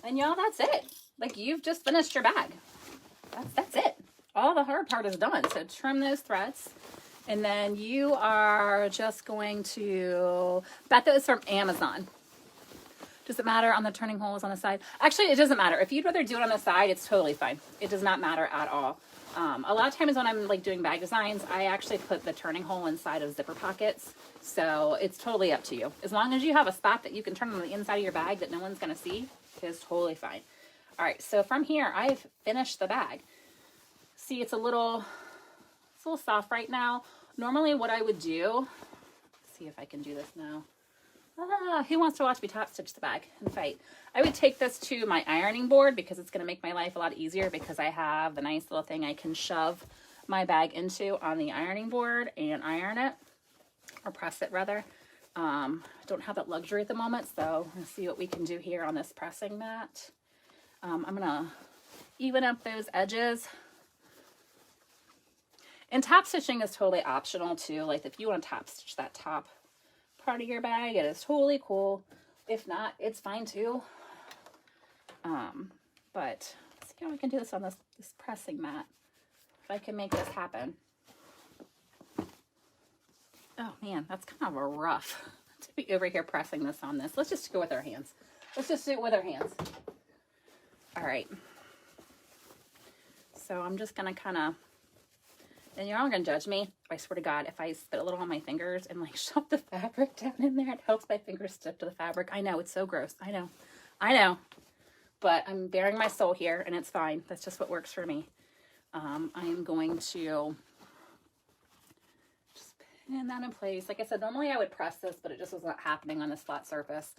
And y'all, that's it. Like, you've just finished your bag. That's it. All the hard part is done. So trim those threads. And then you are just going to, bet that was from Amazon. Does it matter on the turning holes on the side? Actually, it doesn't matter. If you'd rather do it on the side, it's totally fine. It does not matter at all. A lot of times when I'm like doing bag designs, I actually put the turning hole inside of zipper pockets. So it's totally up to you. As long as you have a spot that you can turn on the inside of your bag that no one's going to see, it is totally fine. All right, so from here, I've finished the bag. See, it's a little soft right now. Normally what I would do, see if I can do this now. Who wants to watch me top stitch the bag and fight? I would take this to my ironing board because it's going to make my life a lot easier because I have the nice little thing I can shove my bag into on the ironing board and iron it, or press it rather. I don't have that luxury at the moment, so let's see what we can do here on this pressing mat. I'm going to even up those edges. And top stitching is totally optional too. Like if you want to top stitch that top part of your bag, it is totally cool. If not, it's fine too. But let's see how we can do this on this pressing mat. If I can make this happen. Oh man, that's kind of a rough to be over here pressing this on this. Let's just go with our hands. Let's just do it with our hands. All right. So I'm just gonna kind of, and you're all gonna judge me. I swear to God, if I spit a little on my fingers and like shove the fabric down in there, it helps my fingers stick to the fabric. I know, it's so gross. I know. But I'm bearing my soul here and it's fine. That's just what works for me. I'm going to just pin that in place. Like I said, normally I would press this, but it just was not happening on this flat surface.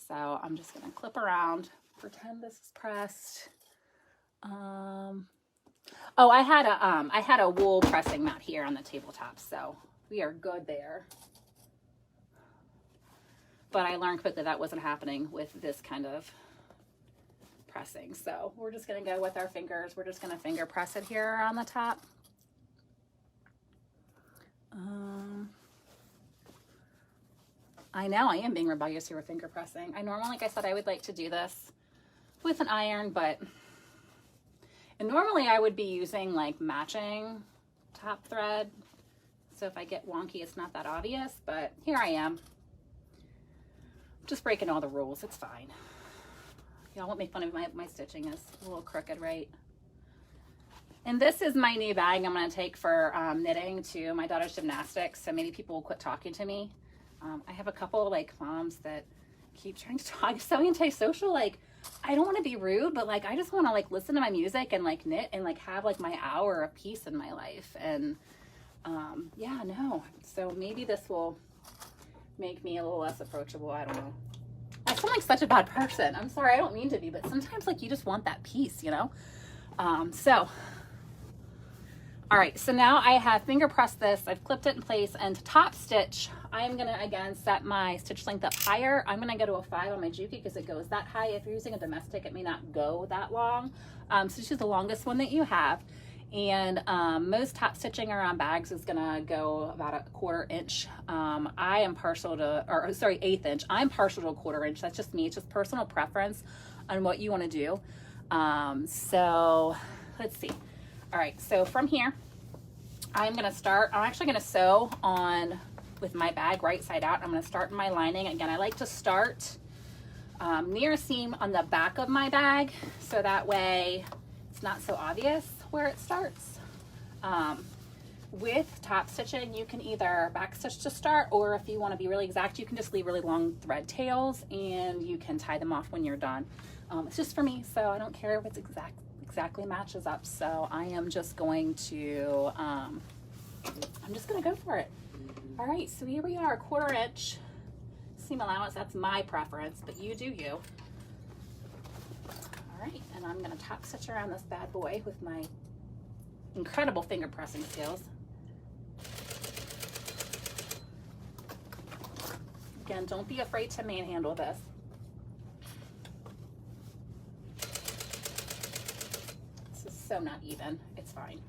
So I'm just gonna clip around, pretend this is pressed. Oh, I had a wool pressing mat here on the tabletop, so we are good there. But I learned quickly that wasn't happening with this kind of pressing. So we're just gonna go with our fingers. We're just gonna finger press it here on the top. I know I am being rebellious here with finger pressing. I normally, like I said, I would like to do this with an iron, but and normally I would be using like matching top thread. So if I get wonky, it's not that obvious, but here I am. Just breaking all the rules, it's fine. Y'all won't make fun of my stitching is a little crooked, right? And this is my new bag I'm gonna take for knitting to my daughter's gymnastics. So maybe people will quit talking to me. I have a couple like moms that keep trying to talk. So antisocial, like, I don't want to be rude, but like I just want to like listen to my music and like knit and like have like my hour of peace in my life. And yeah, no. So maybe this will make me a little less approachable. I don't know. I sound like such a bad person. I'm sorry, I don't mean to be, but sometimes like you just want that peace, you know? All right, so now I have finger pressed this, I've clipped it in place, and to top stitch, I'm gonna again set my stitch length up higher. I'm gonna go to a 5 on my Juki because it goes that high. If you're using a domestic, it may not go that long. So this is the longest one that you have. And most top stitching around bags is gonna go about a 1/4 inch. I am partial to, or sorry, 1/8 inch. I'm partial to a 1/4 inch. That's just me. It's just personal preference on what you want to do. So let's see. All right, so from here, I'm actually gonna sew on with my bag right side out. I'm gonna start in my lining. Again, I like to start near a seam on the back of my bag, so that way it's not so obvious where it starts. With top stitching, you can either back stitch to start, or if you wanna be really exact, you can just leave really long thread tails and you can tie them off when you're done. It's just for me, so I don't care if it's exactly matches up. So I am just going to, I'm just gonna go for it. All right, so here we are, 1/4 inch seam allowance. That's my preference, but you do you. All right, and I'm gonna top stitch around this bad boy with my incredible finger pressing skills. Again, don't be afraid to manhandle this. This is so not even, it's fine.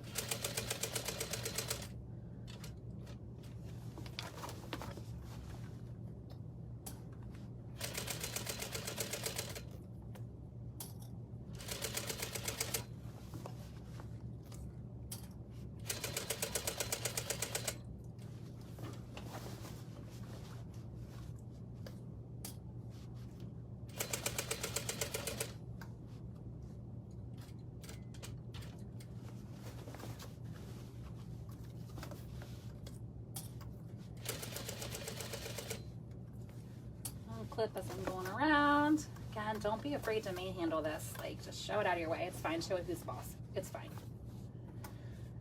Clip as I'm going around. Again, don't be afraid to manhandle this. Like, just show it out of your way. It's fine. Show it who's boss. It's fine.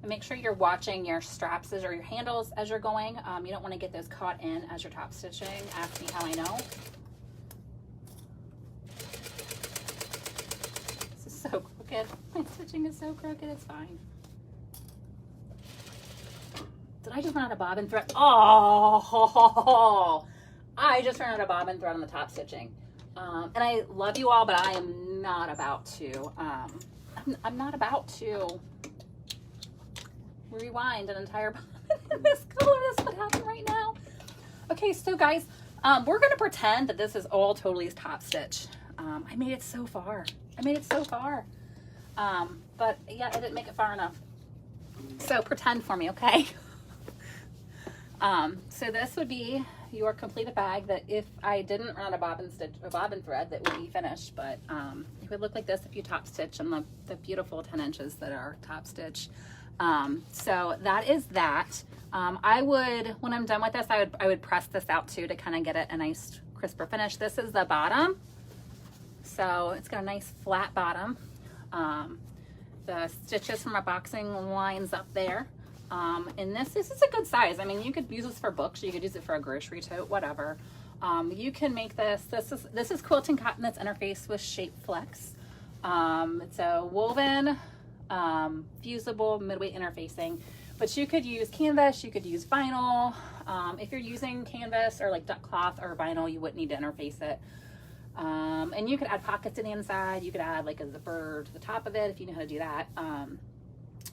And make sure you're watching your straps or your handles as you're going. You don't want to get those caught in as you're top stitching. Ask me how I know. This is so crooked. My stitching is so crooked. It's fine. Did I just run out of bobbin thread? Oh, I just ran out of bobbin thread on the top stitching. And I love you all, but I am not about to, I'm not about to rewind an entire bobbin in this color. That's what happened right now. Okay, so guys, we're gonna pretend that this is all totally top stitch. I made it so far. I made it so far. But yeah, I didn't make it far enough. So pretend for me, okay? So this would be your completed bag that if I didn't run a bobbin thread, that would be finished, but it would look like this if you top stitch and the beautiful 10 inches that are top stitch. So that is that. I would, when I'm done with this, I would press this out too to kind of get it a nice crisper finish. This is the bottom. So it's got a nice flat bottom. The stitches from my boxing lines up there. And this is a good size. I mean, you could use this for books, you could use it for a grocery tote, whatever. You can make this is quilting cotton that's interfaced with Shape Flex. It's a woven, fusible midweight interfacing, but you could use canvas, you could use vinyl. If you're using canvas or like duck cloth or vinyl, you wouldn't need to interface it. And you could add pockets to the inside. You could add like a zipper to the top of it if you know how to do that.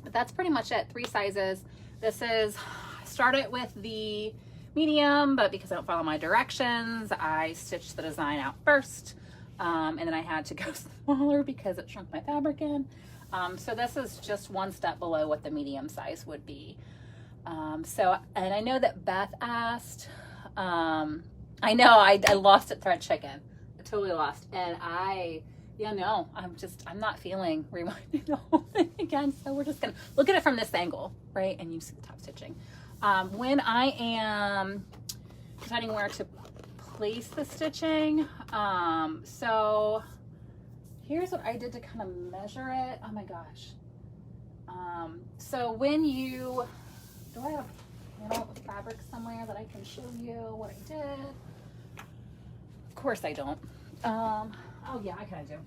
But that's pretty much it. 3 sizes. This is, I started with the medium, but because I don't follow my directions, I stitched the design out first. And then I had to go smaller because it shrunk my fabric in. So this is just 1 step below what the medium size would be. And I know that Beth asked, I know I lost at Thread Chicken. I totally lost. And I'm not feeling rewinding the whole thing again. So we're just gonna look at it from this angle, right? And you see the top stitching. When I am deciding where to place the stitching, so here's what I did to kind of measure it. Oh my gosh. So when do I have a panel of fabric somewhere that I can show you what I did? Of course I don't. Oh yeah, I kind of do.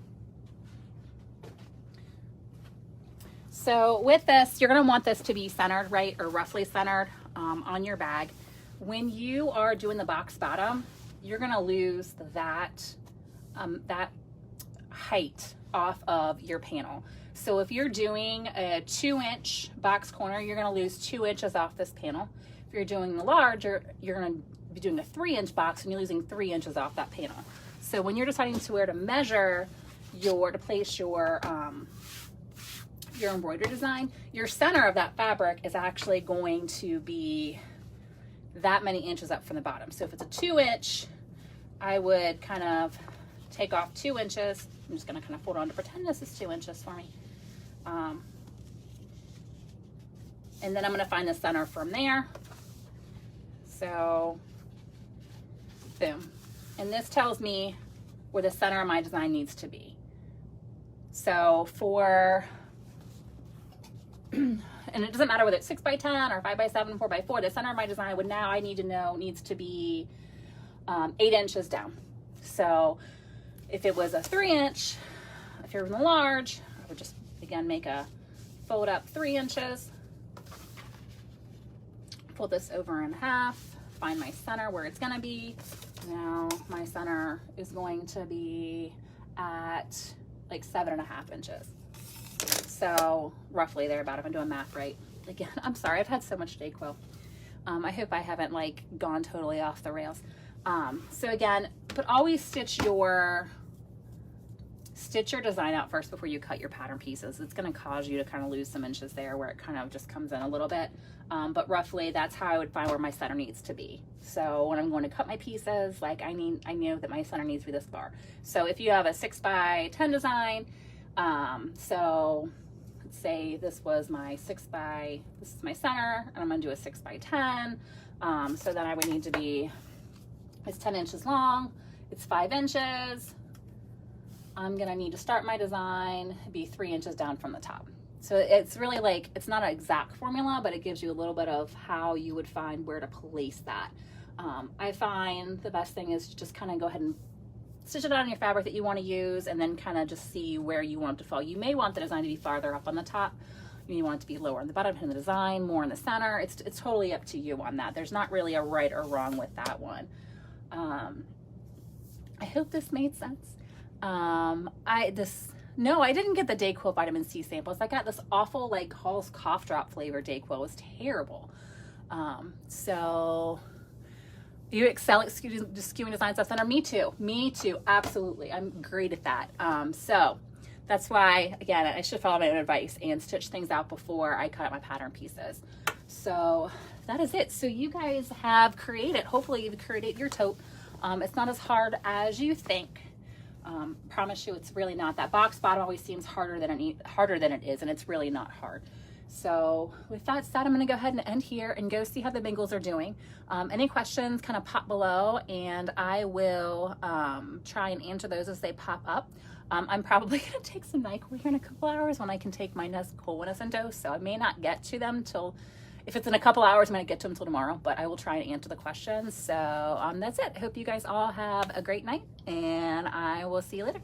So with this, you're going to want this to be centered, right, or roughly centered on your bag. When you are doing the box bottom, you're going to lose that height off of your panel. So if you're doing a 2-inch box corner, you're going to lose 2 inches off this panel. If you're doing the large, you're going to be doing a 3-inch box and you're losing 3 inches off that panel. So when you're deciding to where to measure to place your embroidery design, your center of that fabric is actually going to be that many inches up from the bottom. So if it's a 2-inch, I would kind of take off 2 inches. I'm just going to kind of fold on to pretend this is 2 inches for me. And then I'm going to find the center from there. So, boom. And this tells me where the center of my design needs to be. So for, and and it doesn't matter whether it's 6 by 10 or 5 by 7, 4 by 4, the center of my design would now, I need to know, needs to be 8 inches down. So if it was a 3 inch, if you're in the large, I would just, again, make a fold up 3 inches, fold this over in half, find my center where it's gonna be. Now my center is going to be at like 7.5 inches. So roughly there about, if I'm doing math right. Again, I'm sorry, I've had so much Dayquil. I hope I haven't like gone totally off the rails. So again, but always stitch your design out first before you cut your pattern pieces. It's going to cause you to kind of lose some inches there where it kind of just comes in a little bit. But roughly that's how I would find where my center needs to be. So when I'm going to cut my pieces, like I know that my center needs to be this far. So if you have a 6 by 10 design, so let's say this was my this is my center, and I'm going to do a 6 by 10. So then I would need to be, it's 10 inches long, it's 5 inches. I'm gonna need to start my design, be 3 inches down from the top. So it's really like, it's not an exact formula, but it gives you a little bit of how you would find where to place that. I find the best thing is to just kind of go ahead and stitch it on your fabric that you want to use, and then kind of just see where you want it to fall. You may want the design to be farther up on the top. You may want it to be lower on the bottom in the design, more in the center. It's totally up to you on that. There's not really a right or wrong with that one. I hope this made sense. No, I didn't get the Dayquil vitamin C samples. I got this awful like Hall's cough drop flavored Dayquil. It was terrible. So you excel at skewing design stuff center. Me too, absolutely. I'm great at that. So that's why, again, I should follow my own advice and stitch things out before I cut out my pattern pieces. So that is it. So you guys have created, hopefully you've created your tote. It's not as hard as you think. Promise you it's really not. That box bottom always seems harder than it is, and it's really not hard. So with that said, I'm going to go ahead and end here and go see how the Bengals are doing. Any questions, kind of pop below, and I will try and answer those as they pop up. I'm probably going to take some NyQuil here in a couple hours when I can take my colinison dose, so I may not get to them till, if it's in a couple hours, I might get to them till tomorrow, but I will try and answer the questions. So that's it. I hope you guys all have a great night, and I will see you later.